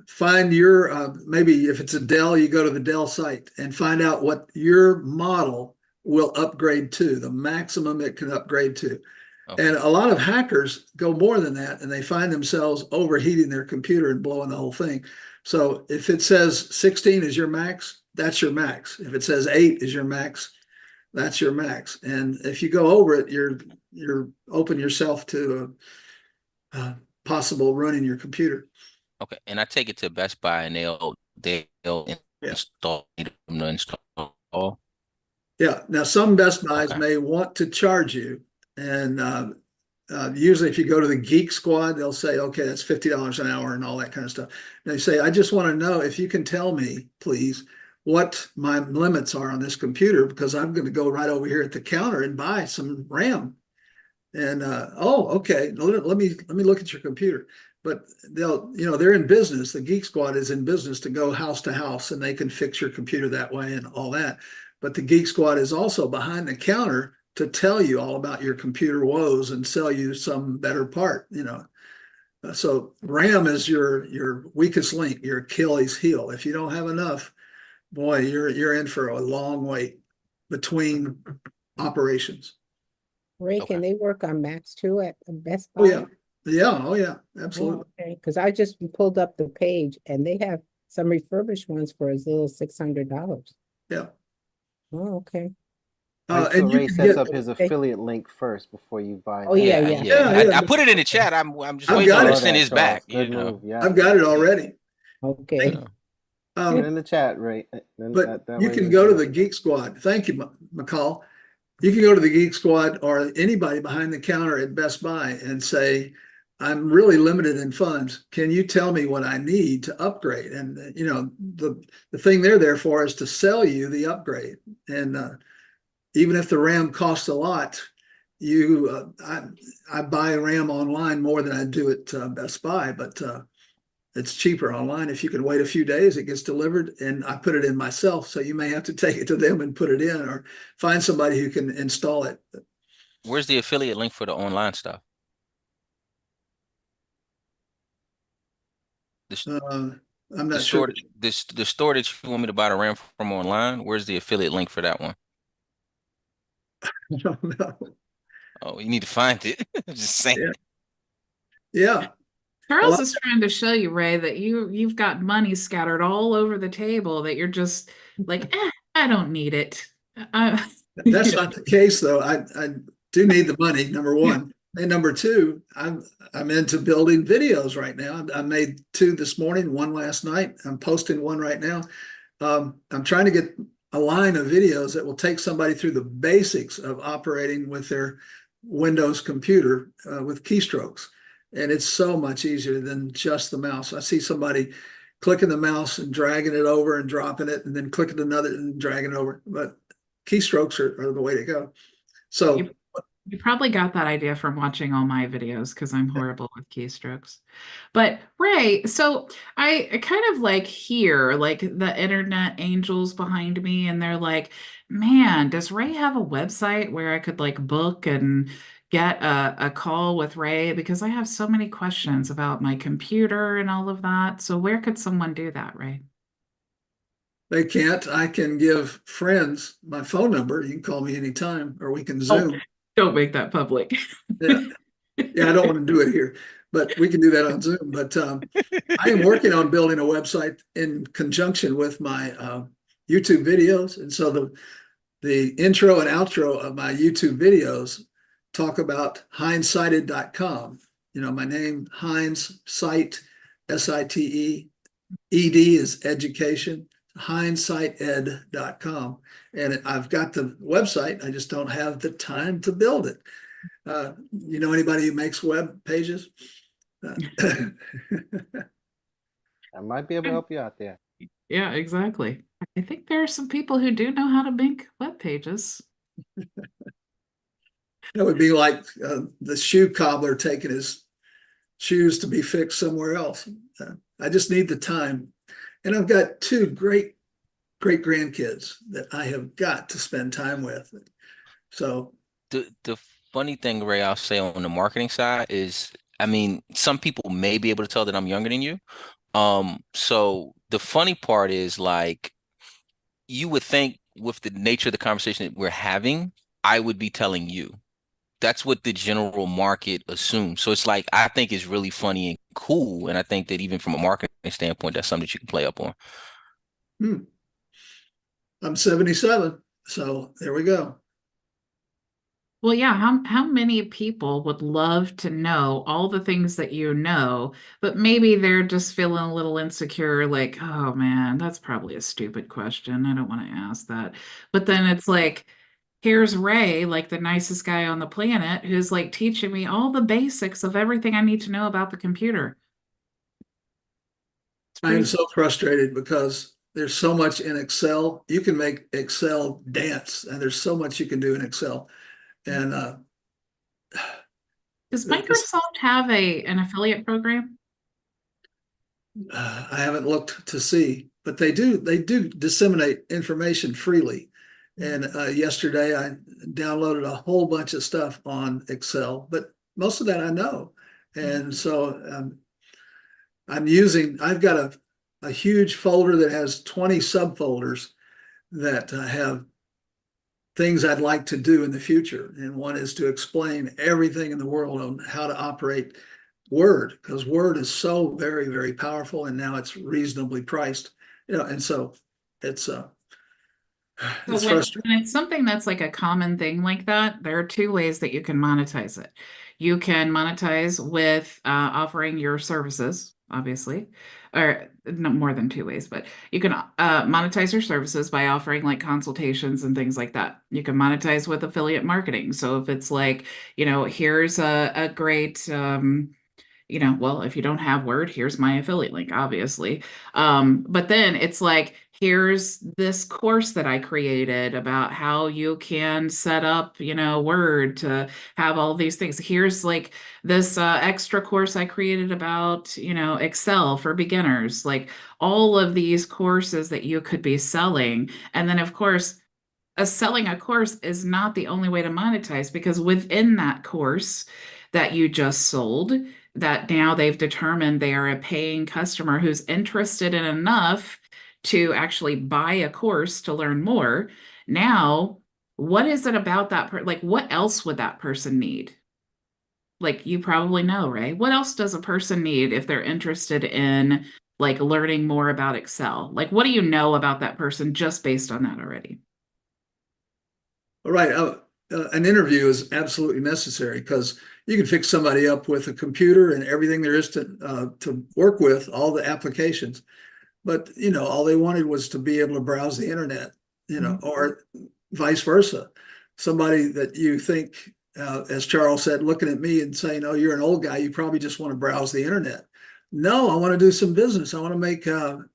find your, maybe if it's a Dell, you go to the Dell site and find out what your model will upgrade to, the maximum it can upgrade to. Okay. And a lot of hackers go more than that, and they find themselves overheating their computer and blowing the whole thing. So if it says 16 is your max, that's your max. If it says 8 is your max, that's your max. And if you go over it, you're open yourself to possible running your computer. Okay, and I take it to Best Buy and they'll Yeah. install them to install. Yeah. Now, some Best Buys Okay. may want to charge you, and usually, if you go to the Geek Squad, they'll say, "Okay, that's $50 an hour," and all that kind of stuff. And they say, "I just want to know if you can tell me, please, what my limits are on this computer, because I'm going to go right over here at the counter and buy some RAM." And okay, let me look at your computer. But they're in business. The Geek Squad is in business to go house to house, and they can fix your computer that way and all that. But the Geek Squad is also behind the counter to tell you all about your computer woes and sell you some better part. So RAM is your weakest link, your Achilles heel. If you don't have enough, boy, you're in for a long wait between operations. Ray, Okay. can they work on Macs too at Best Oh Buy? yeah, yeah, oh yeah, absolutely. Okay, because I just pulled up the page and they have some refurbished ones for as little as $600. Yeah. Oh, okay. Wait till And you Ray can sets get, up his affiliate link first before you buy. Oh, yeah, that. yeah. Yeah, I put it in the chat. I'm just I've waiting got on it. him to Saw send that, his Charles. back. Good move. Yeah. I've got it already. Okay. Yeah. Put it in the chat, Ray. Then But that you way can we go to know. the Geek Squad. Thank you, McCall. You can go to the Geek Squad or anybody behind the counter at Best Buy and say, "I'm really limited in funds. Can you tell me what I need to upgrade?" And the thing they're there for is to sell you the upgrade. And even if the RAM costs a lot, I buy RAM online more than I do at Best Buy, but it's cheaper online. If you can wait a few days, it gets delivered, and I put it in myself. So you may have to take it to them and put it in, or find somebody who can install it. Where's the affiliate link for the online stuff? The, I'm the not store sure. the store that you want me to buy the RAM from online, where's the affiliate link for that one? I don't know. Oh, you need to find it. I'm just saying. Yeah. Charles Well, is trying to show you, Ray, that you've got money scattered all over the table that you're just like, I don't need it. that's not the case, though. I do need the money, number one. And number two, I'm into building videos right now. I made 2 this morning, 1 last night. I'm posting 1 right now. I'm trying to get a line of videos that will take somebody through the basics of operating with their Windows computer with keystrokes. And it's so much easier than just the mouse. I see somebody clicking the mouse and dragging it over and dropping it, and then clicking another and dragging it over. But keystrokes are the way to go. So You probably got that idea from watching all my videos because I'm horrible with keystrokes. But Ray, so I kind of like hear like the internet angels behind me, and they're like, man, does Ray have a website where I could like book and get a call with Ray? Because I have so many questions about my computer and all of that. So where could someone do that, Ray? they can't. I can give friends my phone number. You can call me anytime, or we can Zoom. Don't make that public. Yeah. Yeah, I don't want to do it here, but we can do that on Zoom. But I am working on building a website in conjunction with my YouTube videos. And so the intro and outro of my YouTube videos talk about hindsighted.com. My name, Heinz, site, SITE, ED is education, hindsighted.com. And I've got the website, I just don't have the time to build it. Anybody who makes web pages? I might be able to help you out there. Yeah, exactly. I think there are some people who do know how to make web pages. That would be like the shoe cobbler taking his shoes to be fixed somewhere else. I just need the time. And I've got 2 great grandkids that I have got to spend time with. So The funny thing, Ray, I'll say on the marketing side is, I mean, some people may be able to tell that I'm younger than you. So the funny part is, like, you would think with the nature of the conversation that we're having, I would be telling you. That's what the general market assumes. So it's like, I think it's really funny and cool. And I think that even from a marketing standpoint, that's something that you can play up on. I'm 77. So there we go. Well, yeah, how many people would love to know all the things that you know, but maybe they're just feeling a little insecure, like, oh man, that's probably a stupid question. I don't want to ask that. But then it's like, here's Ray, like the nicest guy on the planet, who's like teaching me all the basics of everything I need to know about the computer. It's I am pretty so frustrated because there's so much in Excel. You can make Excel dance, and there's so much you can do in Excel. And Does this, Microsoft have an affiliate program? I haven't looked to see, but they do disseminate information freely. And yesterday I downloaded a whole bunch of stuff on Excel, but most of that I know. And so I've got a huge folder that has 20 subfolders that have things I'd like to do in the future. And one is to explain everything in the world on how to operate Word, because Word is so very, very powerful, and now it's reasonably priced. And so it's So it's when frustrating. it's something that's like a common thing like that, there are two ways that you can monetize it. You can monetize with offering your services, obviously, or no more than two ways, but you can monetize your services by offering like consultations and things like that. You can monetize with affiliate marketing. So if it's like, here's a great well, if you don't have Word, here's my affiliate link, obviously. But then it's like, here's this course that I created about how you can set up, Word to have all these things. Here's like this extra course I created about, Excel for beginners, like all of these courses that you could be selling. And then, of course, selling a course is not the only way to monetize because within that course that you just sold, that now they've determined they are a paying customer who's interested in enough to actually buy a course to learn more. Now, what is it about like what else would that person need? Like you probably know, right? What else does a person need if they're interested in like learning more about Excel? Like what do you know about that person just based on that already? All right. An interview is absolutely necessary because you can fix somebody up with a computer and everything there is to work with, all the applications. But all they wanted was to be able to browse the internet, or vice versa. Somebody that you think, as Charles said, looking at me and saying, "Oh, you're an old guy. You probably just want to browse the internet." No, I want to do some business. I want to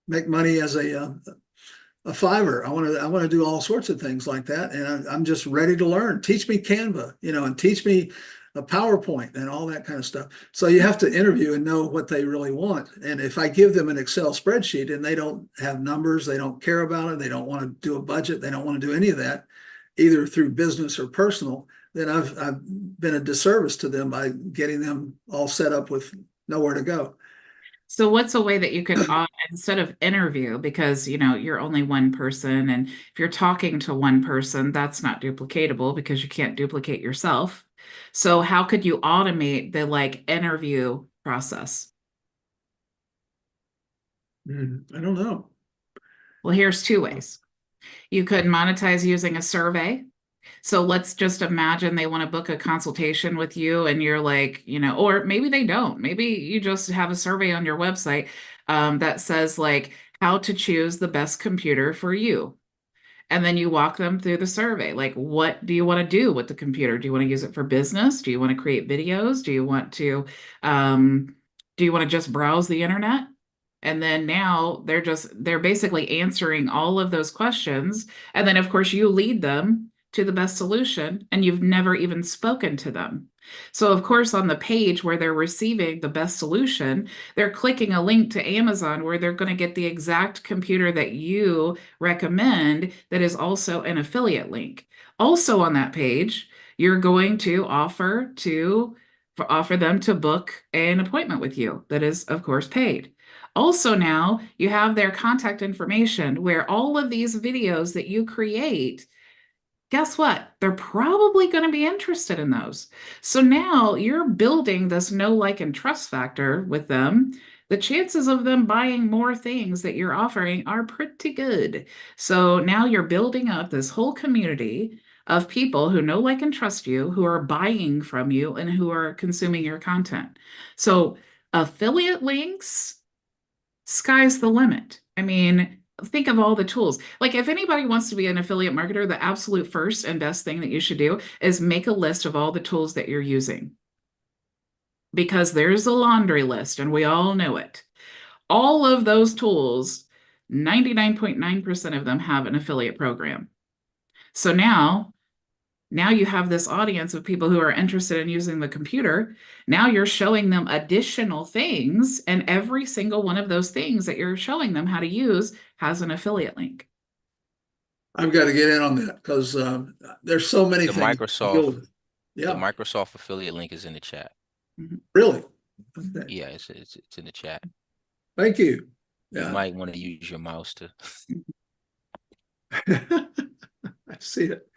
make money as a Fiverr. I want to do all sorts of things like that, and I'm just ready to learn. Teach me Canva, and teach me a PowerPoint and all that kind of stuff. So you have to interview and know what they really want. And if I give them an Excel spreadsheet and they don't have numbers, they don't care about it, they don't want to do a budget, they don't want to do any of that, either through business or personal, then I've been a disservice to them by getting them all set up with nowhere to go. So what's a way that you could instead of interview, because you're only one person, and if you're talking to one person, that's not duplicatable because you can't duplicate yourself. So how could you automate the like interview process? I don't know. Well, here's two ways. You could monetize using a survey. So let's just imagine they want to book a consultation with you and you're like, or maybe they don't. Maybe you just have a survey on your website that says like how to choose the best computer for you. And then you walk them through the survey. Like, what do you want to do with the computer? Do you want to use it for business? Do you want to create videos? Um, do you want to just browse the internet? And then now they're basically answering all of those questions. And then, of course, you lead them to the best solution, and you've never even spoken to them. So, of course, on the page where they're receiving the best solution, they're clicking a link to Amazon where they're going to get the exact computer that you recommend that is also an affiliate link. Also on that page, you're going to offer them to book an appointment with you that is, of course, paid. Also, now you have their contact information where all of these videos that you create, guess what? They're probably going to be interested in those. So now you're building this know, like, and trust factor with them. The chances of them buying more things that you're offering are pretty good. So now you're building up this whole community of people who know, like, and trust you, who are buying from you and who are consuming your content. So affiliate links, sky's the limit. I mean, think of all the tools. Like, if anybody wants to be an affiliate marketer, the absolute first and best thing that you should do is make a list of all the tools that you're using. Because there's a laundry list and we all know it. All of those tools, 99.9% of them have an affiliate program. So now you have this audience of people who are interested in using the computer. Now you're showing them additional things, and every single one of those things that you're showing them how to use has an affiliate link. I've got to get in on that because there's so many The things. Microsoft, the Yeah, Microsoft affiliate link is in the chat. really. Okay. Yeah, it's in the chat. Thank you. You Yeah. might want to use your mouse to. I see it.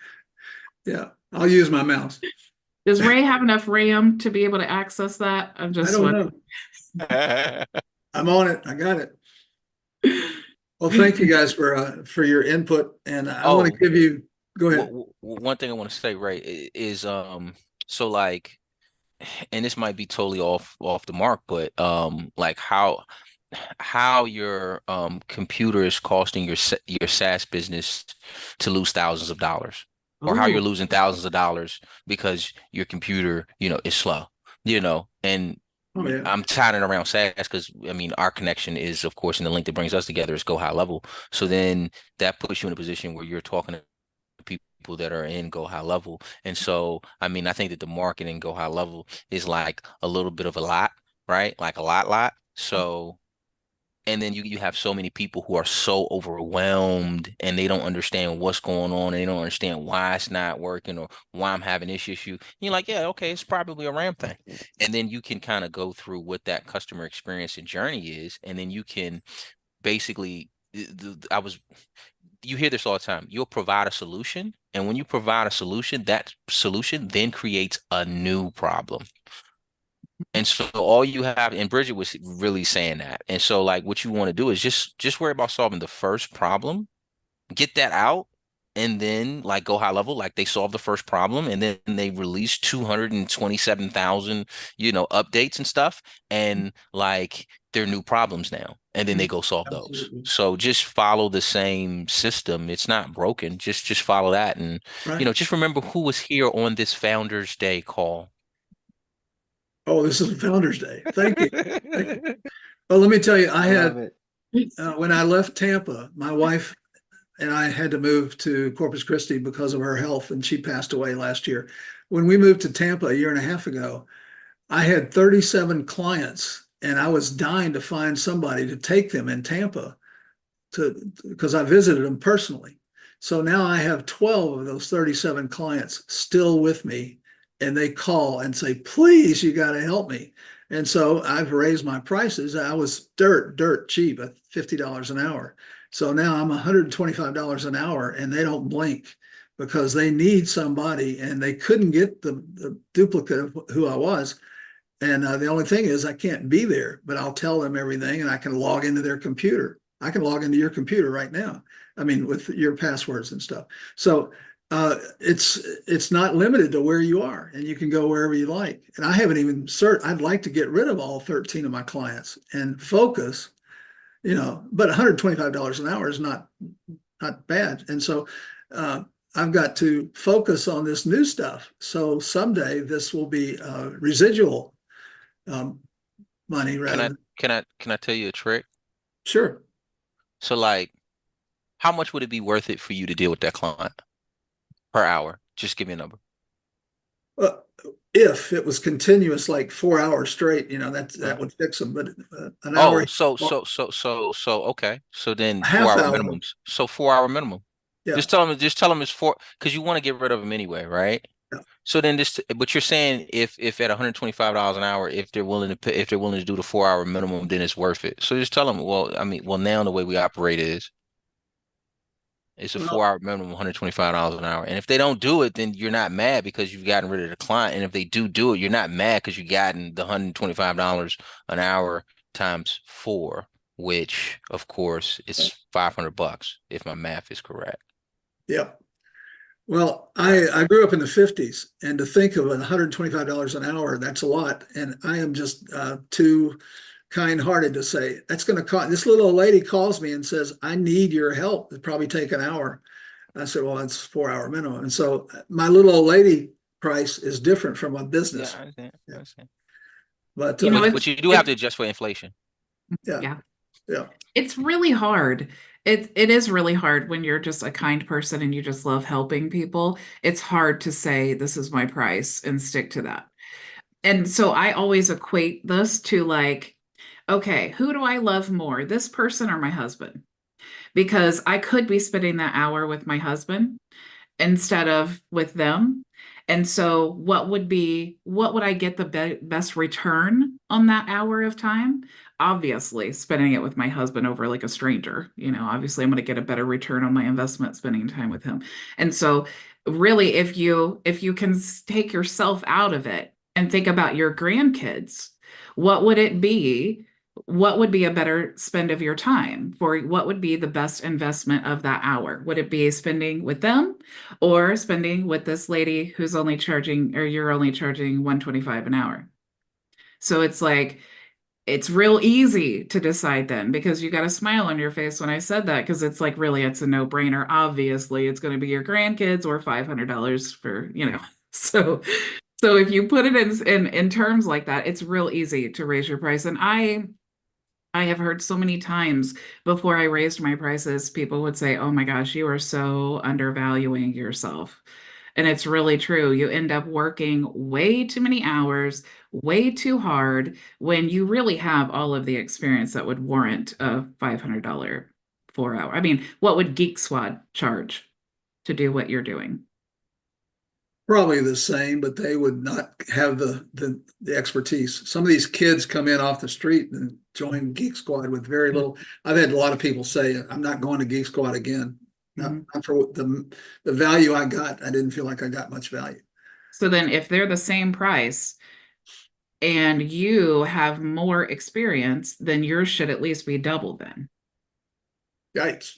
Yeah, I'll use my mouse. Does Ray have enough RAM to be able to access that? I'm I just don't wondering. know. I'm on it. I got it. Well, thank you guys for your input, and I want to give you. Go ahead. One thing I want to say, Ray, is so like, and this might be totally off the mark, but like how your computer is costing your SaaS business to lose thousands of dollars, or how you're losing thousands of dollars because your computer, is slow, and Oh, yeah. I'm tying it around SaaS because I mean our connection is, of course, and the link that brings us together is Go High Level. So then that puts you in a position where you're talking to people that are in Go High Level. And so I mean I think that the market in Go High Level is like a little bit of a lot, right? Like a lot. So and then you have so many people who are so overwhelmed and they don't understand what's going on and they don't understand why it's not working or why I'm having this issue. And you're like, yeah, okay, it's probably a RAM thing. And then you can kind of go through what that customer experience and journey is, and then you can basically you hear this all the time. You'll provide a solution, and when you provide a solution, that solution then creates a new problem. And so all you have, and Bridget was really saying that. And so like what you want to do is just worry about solving the first problem, get that out, and then like Go High Level, like they solve the first problem and then they release 227,000, updates and stuff. And like they're new problems now. And then they go solve those. Absolutely. So just follow the same system. It's not broken. Just follow that. And, Right. just remember who was here on this Founders Day call. Oh, this is Founders Day. Thank you. Thank you. Well, let me tell you, I love had it. when I left Tampa, my wife and I had to move to Corpus Christi because of her health, and she passed away last year. When we moved to Tampa a year and a half ago, I had 37 clients, and I was dying to find somebody to take them in Tampa because I visited them personally. So now I have 12 of those 37 clients still with me, and they call and say, please, you got to help me. And so I've raised my prices. I was dirt cheap at $50 an hour. So now I'm $125 an hour, and they don't blink because they need somebody, and they couldn't get the duplicate of who I was. And the only thing is I can't be there, but I'll tell them everything, and I can log into their computer. I can log into your computer right now. I mean, with your passwords and stuff. So it's not limited to where you are, and you can go wherever you like. And I haven't even I'd like to get rid of all 13 of my clients and focus, but $125 an hour is not bad. And so I've got to focus on this new stuff. So someday this will be residual money rather. Can I tell you a trick? Sure. So like, how much would it be worth it for you to deal with that client per hour? Just give me a number. If it was continuous, like 4 hours straight, that would fix them. But an hour. Okay. So then half 4 hour hour. minimums. So 4 hour minimum. Yeah. Just tell them it's because you want to get rid of them anyway, right? Yeah. So then but you're saying if at $125 an hour, if they're willing to pay, if they're willing to do the 4 hour minimum, then it's worth it. So just tell them, now the way we operate is it's a 4 hour minimum, $125 an hour. And if they don't do it, then you're not mad because you've gotten rid of the client. And if they do it, you're not mad because you've gotten the $125 an hour times 4, which of course is $500 if my math is correct. Yep. Well, I grew up in the 50s, and to think of $125 an hour, that's a lot. And I am just too kind-hearted to say that's going to cost. This little old lady calls me and says, "I need your help. It'd probably take an hour." I said, "Well, it's 4 hour minimum." And so my little old lady price is different from a Yeah, business. I understand. I Yeah. understand. But You know, But you do have to adjust for inflation. yeah, yeah. yeah, It's really hard. It is really hard when you're just a kind person and you just love helping people. It's hard to say this is my price and stick to that. And so I always equate this to like, okay, who do I love more, this person or my husband? Because I could be spending that hour with my husband instead of with them. And so what would I get the best return on that hour of time? Obviously, spending it with my husband over like a stranger. Obviously I'm going to get a better return on my investment spending time with him. And so really if you can take yourself out of it and think about your grandkids, what would it be? What would be a better spend of your time? For what would be the best investment of that hour? Would it be spending with them or spending with this lady who's only charging, or you're only charging 125 an hour? So it's like, it's real easy to decide then, because you got a smile on your face when I said that, because it's like, really, it's a no-brainer. Obviously, it's going to be your grandkids or $500 for. So so if you put it in terms like that, it's real easy to raise your price. And I have heard so many times before I raised my prices, people would say, "Oh my gosh, you are so undervaluing yourself." And it's really true. You end up working way too many hours, way too hard, when you really have all of the experience that would warrant a $500 4 hour. I mean, what would Geek Squad charge to do what you're doing? probably the same, but they would not have the expertise. Some of these kids come in off the street and join Geek Squad with very little. I've had a lot of people say, "I'm not going to Geek Squad again." Not for the value I got. I didn't feel like I got much value. So then if they're the same price and you have more experience, then yours should at least be double then. Yikes.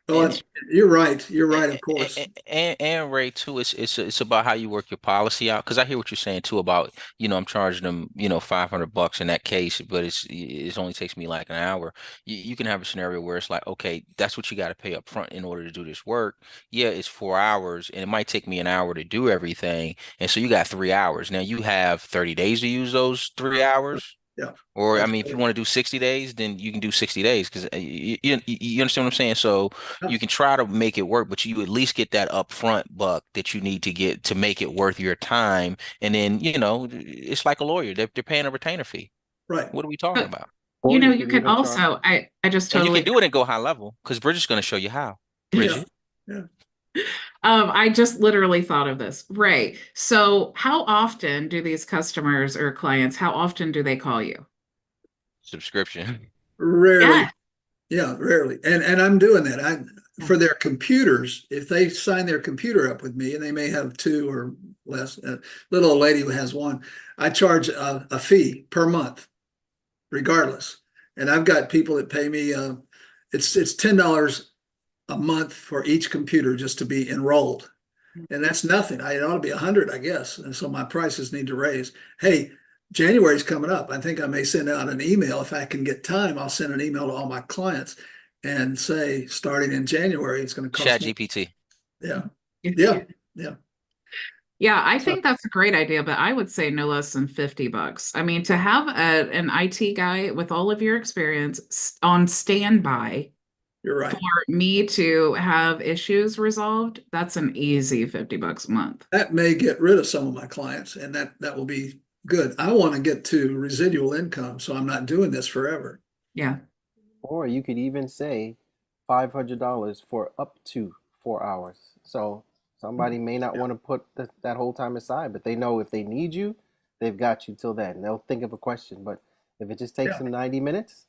Well, And you're right. You're right, of course. and Ray too, it's about how you work your policy out. Because I hear what you're saying too about, I'm charging them, $500 in that case, but it only takes me like an hour. You can have a scenario where it's like, okay, that's what you got to pay up front in order to do this work. Yeah, it's 4 hours, and it might take me an hour to do everything, and so you got 3 hours. Now you have 30 days to use those 3 hours. Yeah. Or, I mean, if you want to do 60 days, then you can do 60 days because you understand what I'm saying? So you can try to make it work, but you at least get that upfront buck that you need to get to make it worth your time. And then, it's like a lawyer. They're paying a retainer fee. Right. What are we talking But about? Or you you could could even charge. also, I just And you can totally, do it and go high level because Bridget's going to show you how. Yeah. Bridget. Yeah. I just literally thought of this. Ray, so how often do these customers or clients, how often do they call you? Subscription. Rarely. Yeah. Yeah, rarely. And I'm doing that. For their computers, if they sign their computer up with me, and they may have two or less, little old lady who has one, I charge a fee per month, regardless. And I've got people that pay me, it's $10 a month for each computer just to be enrolled. And that's nothing. It ought to be 100, I guess. And so my prices need to raise. Hey, January's coming up. I think I may send out an email. If I can get time, I'll send an email to all my clients and say, starting in January, it's going to cost Chat me. GPT. Yeah. Yeah. Yeah. Yeah, I So, think that's a great idea, but I would say no less than $50. I mean, to have an IT guy with all of your experience on standby you're right. for me to have issues resolved, that's an easy $50 a month. That may get rid of some of my clients, and that will be good. I want to get to residual income, so I'm not doing this forever. Yeah. Or you could even say $500 for up to 4 hours. So somebody may not want to put that whole time aside, but they know if they need you, they've got you till then. They'll think of a question. But if it just takes Yeah. them 90 minutes,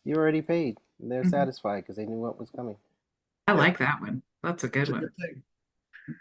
you're already paid. And they're Mhm. satisfied because they knew what was coming. I Yeah. like that one. That's a good It's a one. good thing.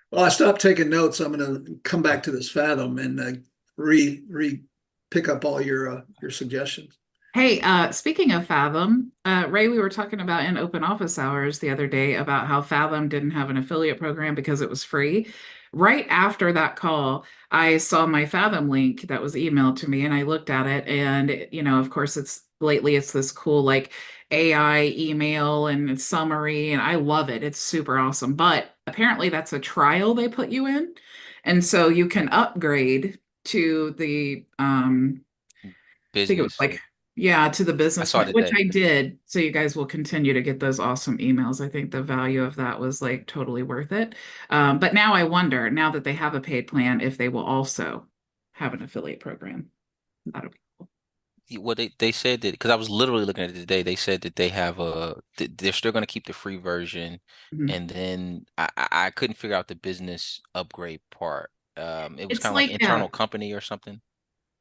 Well, I stopped taking notes. I'm going to come back to this Fathom and re pick up all your suggestions. Hey, speaking of Fathom, Ray, we were talking about in open office hours the other day about how Fathom didn't have an affiliate program because it was free. Right after that call, I saw my Fathom link that was emailed to me and I looked at it and, of course it's this cool like AI email and summary and I love it. It's super awesome. But apparently that's a trial they put you in. And so you can upgrade to the I think it was Business. like, yeah, to the I business saw plan, which today. I did. So you guys will continue to get those awesome emails. I think the value of that was like totally worth it. But now I wonder, now that they have a paid plan, if they will also have an affiliate program. That'll be cool. Well, they said that because I was literally looking at it today. They said that they're still going to keep the free version, Mhm. and then I couldn't figure out the business upgrade part. It was It's kind of like like internal company or something.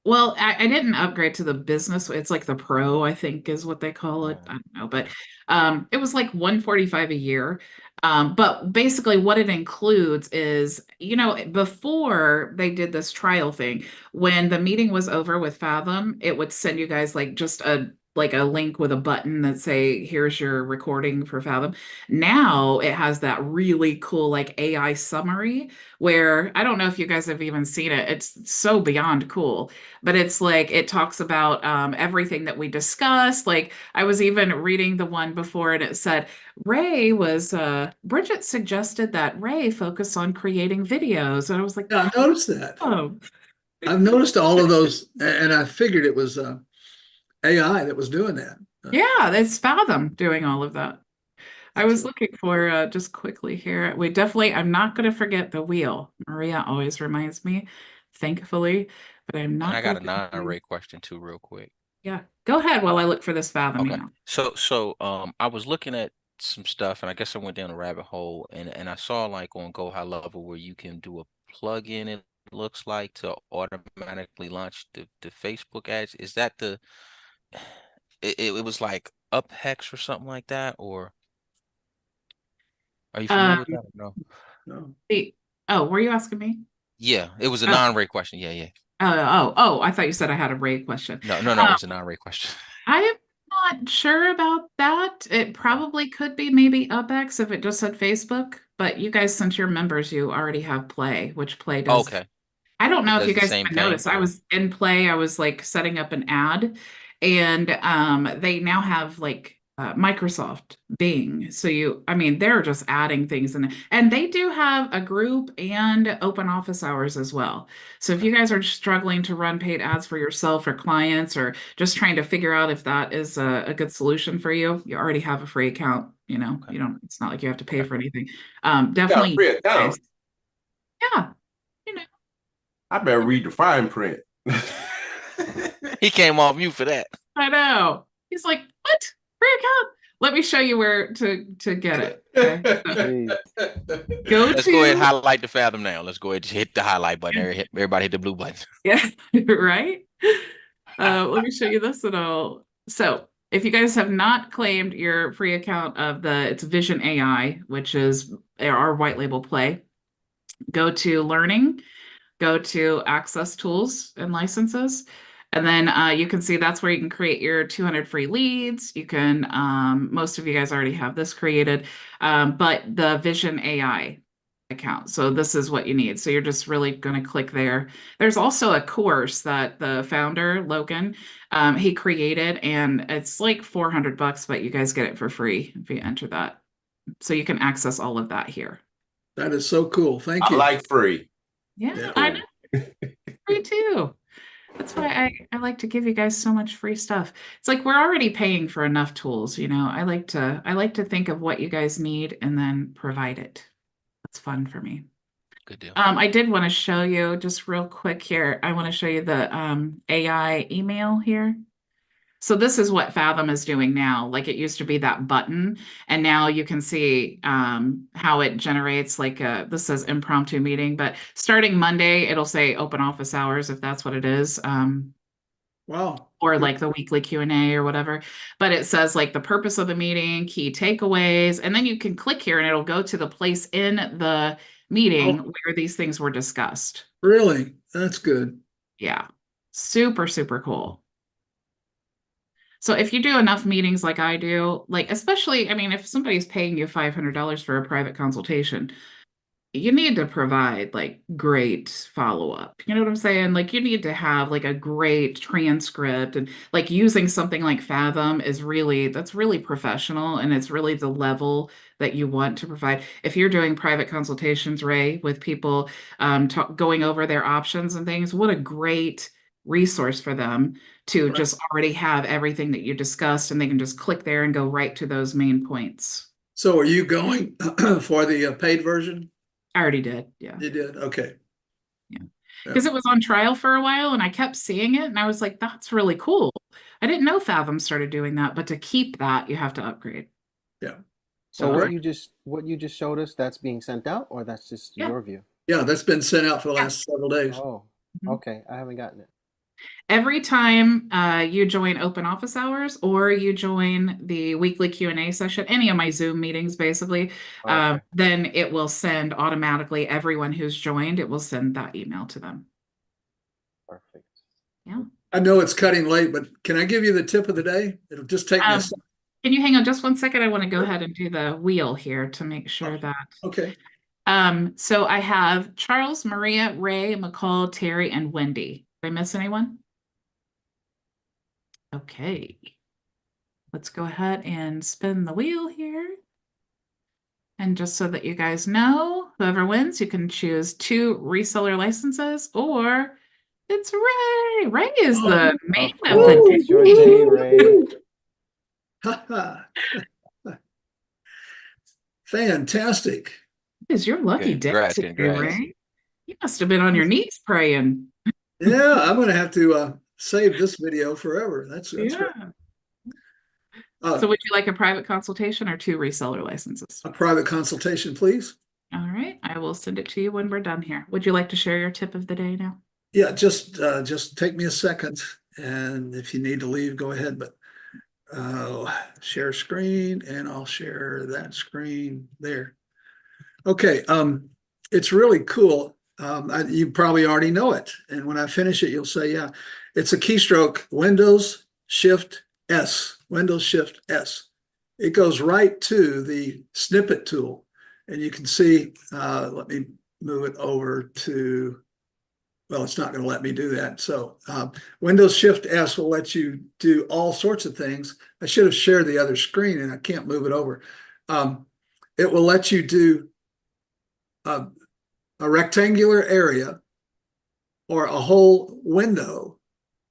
well, I didn't upgrade to the business. It's like the pro, I think is what they call it. Oh, I don't know, but okay. it was like 145 a year. But basically what it includes is, before they did this trial thing, when the meeting was over with Fathom, it would send you guys like just a link with a button that say, here's your recording for Fathom. Now it has that really cool like AI summary where I don't know if you guys have even seen it. It's so beyond cool, but it's like it talks about everything that we discussed. Like I was even reading the one before and it said Bridget suggested that Ray focus on creating videos. And I was like, Yeah, I noticed that. oh, I've noticed all of those, and I figured it was AI that was doing that. yeah, it's Fathom doing all of that. I That's was really, looking for just quickly here. I'm not going to forget the wheel. Maria always reminds me, thankfully, but I'm And not I got going a to. non-array question too, real quick. Yeah, go ahead while I look for this Fathom Okay. email. So I was looking at some stuff and I guess I went down a rabbit hole and I saw like on Go High Level where you can do a plug-in, it looks like, to automatically launch the Facebook ads. Is that it was like UpHex or something like that, or are you Um, familiar with that? Or no. no. oh, were you asking me? Yeah, it was a Oh, non-Ray question. Yeah, yeah. I thought you said I had a Ray question. No, no, no, it was a non-Ray question. I am not sure about that. It Okay. probably could be maybe UpX if it just said Facebook, but you guys, since you're members, you already have Play, which Play does. Okay. I don't It know if you does the guys same even thing, noticed. I or was in Play, I was like setting up an ad, and they now have like Microsoft Bing. So I mean, they're just adding things in, and they do have a group and open office hours as well. So if okay, you guys are struggling to run paid ads for yourself or clients, or just trying to figure out if that is a good solution for you, you already have a free account. okay, You don't. It's not like you have to pay Okay. for anything. Got a Definitely, free guys. account. Yeah. You know. I better read the fine print. he came off mute for that. I know. He's like, what? Free account? Let me show you where to get it. Okay. Jeez. Go Let's go ahead and to highlight the Fathom now. Let's go ahead and hit the highlight button. Everybody hit the blue button. yeah, right. Let me show you this and so if you guys have not claimed your free account of it's Vision AI, which is our white label play, go to learning, go to access tools and licenses. And then you can see that's where you can create your 200 free leads. You can, most of you guys already have this created, but the Vision AI account. So this is what you need. So you're just really going to click there. There's also a course that the founder, Logan, he created, and it's like $400, but you guys get it for free if you enter that. So you can access all of that here. That is so cool. Thank I you. like free. Yeah, Yeah. I know. Free too. That's why I like to give you guys so much free stuff. It's like we're already paying for enough tools, I like to think of what you guys need and then provide it. That's fun for me. Good deal. I did want to show you just real quick here. I want to show you the AI email here. So this is what Fathom is doing now. Like it used to be that button, and now you can see how it generates this says impromptu meeting, but starting Monday, it'll say open office hours if that's what it is. Wow. Or like the weekly Q&A or whatever. But it says like the purpose of the meeting, key takeaways, and then you can click here and it'll go to the place in the meeting Oh, where these things were discussed. really? That's good. Yeah. Super, super cool. So if you do enough meetings like I do, like especially, I mean, if somebody's paying you $500 for a private consultation, you need to provide like great follow-up. You know what I'm saying? Like you need to have like a great transcript, and like using something like Fathom is really, that's really professional, and it's really the level that you want to provide. If you're doing private consultations, Ray, with people going over their options and things, what a great resource for them to Right. just already have everything that you discussed, and they can just click there and go right to those main points. So are you going for the paid version? I already did. Yeah. You did? Okay. Yeah. Yeah. Because it was on trial for a while and I kept seeing it and I was like, that's really cool. I didn't know Fathom started doing that, but to keep that, you have to upgrade. Yeah. So All what right. you just showed us, that's being sent out, or that's just Yeah. your view? Yeah, that's been sent out for the Yeah. last several days. Oh, Mhm. okay. I haven't gotten it. Every time you join open office hours or you join the weekly Q&A session, any of my Zoom meetings, basically, Okay. then it will send automatically everyone who's joined, it will send that email to them. Perfect. Yeah. I know it's cutting late, but can I give you the tip of the day? It'll just take me a second. Can you hang on just one second? I want to go ahead and do the wheel here to make sure that. Okay. So I have Charles, Maria, Ray, McCall, Terry, and Wendy. Did I miss anyone? Okay. Let's go ahead and spin the wheel here. And just so that you guys know, whoever wins, you can choose 2 reseller licenses, or it's Ray. Ray is the man Of of the course, it's your day, Ray. Fantastic. It is your lucky day Congrats, today, congrats. Ray. You must have been on your knees praying. Yeah, I'm going to have to save this video forever. That's Yeah. great. So would you like a private consultation or 2 reseller licenses? A private consultation, please. All right, I will send it to you when we're done here. Would you like to share your tip of the day now? Yeah, just take me a second, and if you need to leave, go ahead. But share screen, and I'll share that screen there. Okay, it's really cool. You probably already know it, and when I finish it, you'll say, "Yeah." It's a keystroke: Windows Shift S. Windows Shift S. It goes right to the snippet tool, and you can see. Let me move it over to. Well, it's not going to let me do that. So Windows Shift S will let you do all sorts of things. I should have shared the other screen, and I can't move it over. It will let you do a rectangular area, or a whole window,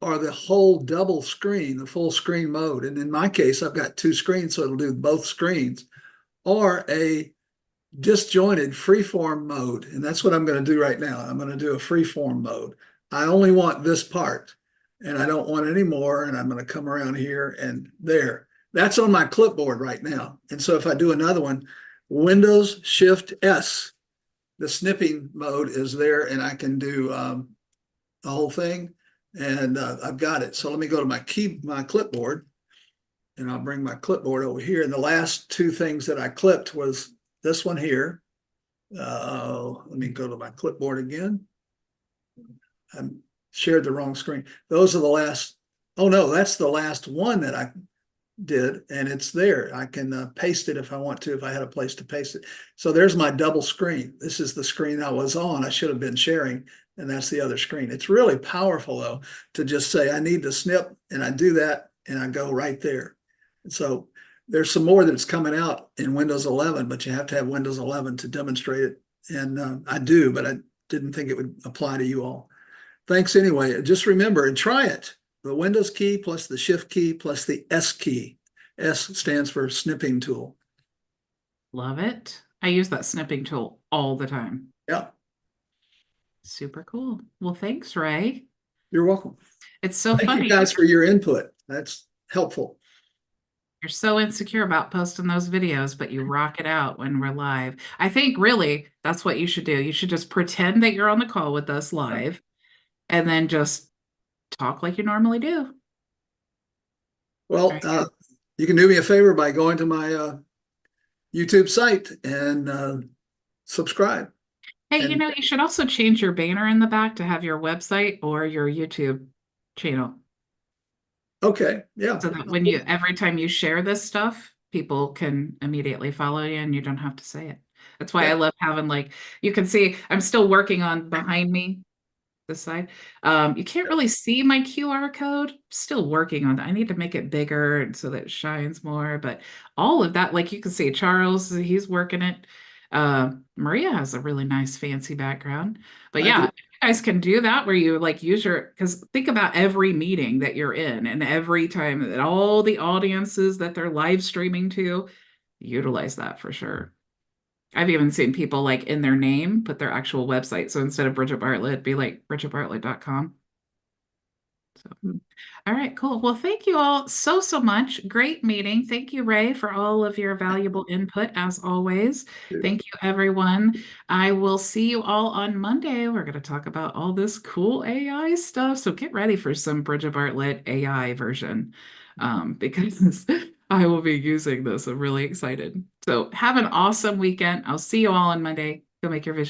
or the whole double screen, the full screen mode. And in my case, I've got 2 screens, so it'll do both screens, or a disjointed freeform mode. And that's what I'm going to do right now. I'm going to do a freeform mode. I only want this part, and I don't want any more. And I'm going to come around here and there. That's on my clipboard right now. And so if I do another one, Windows Shift S, the snipping mode is there, and I can do the whole thing. And I've got it. So let me go to my clipboard, and I'll bring my clipboard over here. And the last 2 things that I clipped was this one here. Let me go to my clipboard again. I shared the wrong screen. Those are the last. Oh no, that's the last one that I did, and it's there. I can paste it if I want to, if I had a place to paste it. So there's my double screen. This is the screen I was on. I should have been sharing, and that's the other screen. It's really powerful though, to just say I need to snip, and I do that, and I go right there. And so there's some more that's coming out in Windows 11, but you have to have Windows 11 to demonstrate it. And I do, but I didn't think it would apply to you all. Thanks anyway. Just remember and try it. The Windows key plus the Shift key plus the S key. S stands for snipping tool. Love it. I use that snipping tool all the time. Yeah. Super cool. Well, thanks, Ray. You're welcome. It's so Thank funny. you guys for your input. That's helpful. You're so insecure about posting those videos, but you rock it out when we're live. I think really that's what you should do. You should just pretend that you're on the call with us live and then just talk like you normally do. Well, you can do me a favor by going to my YouTube site and subscribe. Hey, you know, you should also change your banner in the back to have your website or your YouTube channel. Okay, yeah. So that when you, every time you share this stuff, people can immediately follow you and you don't have to say it. That's why I Yeah. love having, like, you can see, I'm still working on behind me, this side. You can't really see my QR code. Still working on that. I need to make it bigger and so that it shines more. But all of that, like you can see, Charles, he's working it. Maria has a really nice fancy background. But I yeah, do. you guys can do that where you like use your, because think about every meeting that you're in and every time that all the audiences that they're live streaming to, utilize that for sure. I've even seen people like in their name put their actual website. So instead of Bridget Bartlett, be like bridgetbartlett.com. So, all right, cool. Well, thank you all so, so much. Great meeting. Thank you, Ray, for all of your valuable input as always. Thank you, everyone. I will see you all on Monday. We're going to talk about all this cool AI stuff. So get ready for some Bridget Bartlett AI version because I will be using this. I'm really excited. So have an awesome weekend. I'll see you all on Monday. Go make your vision.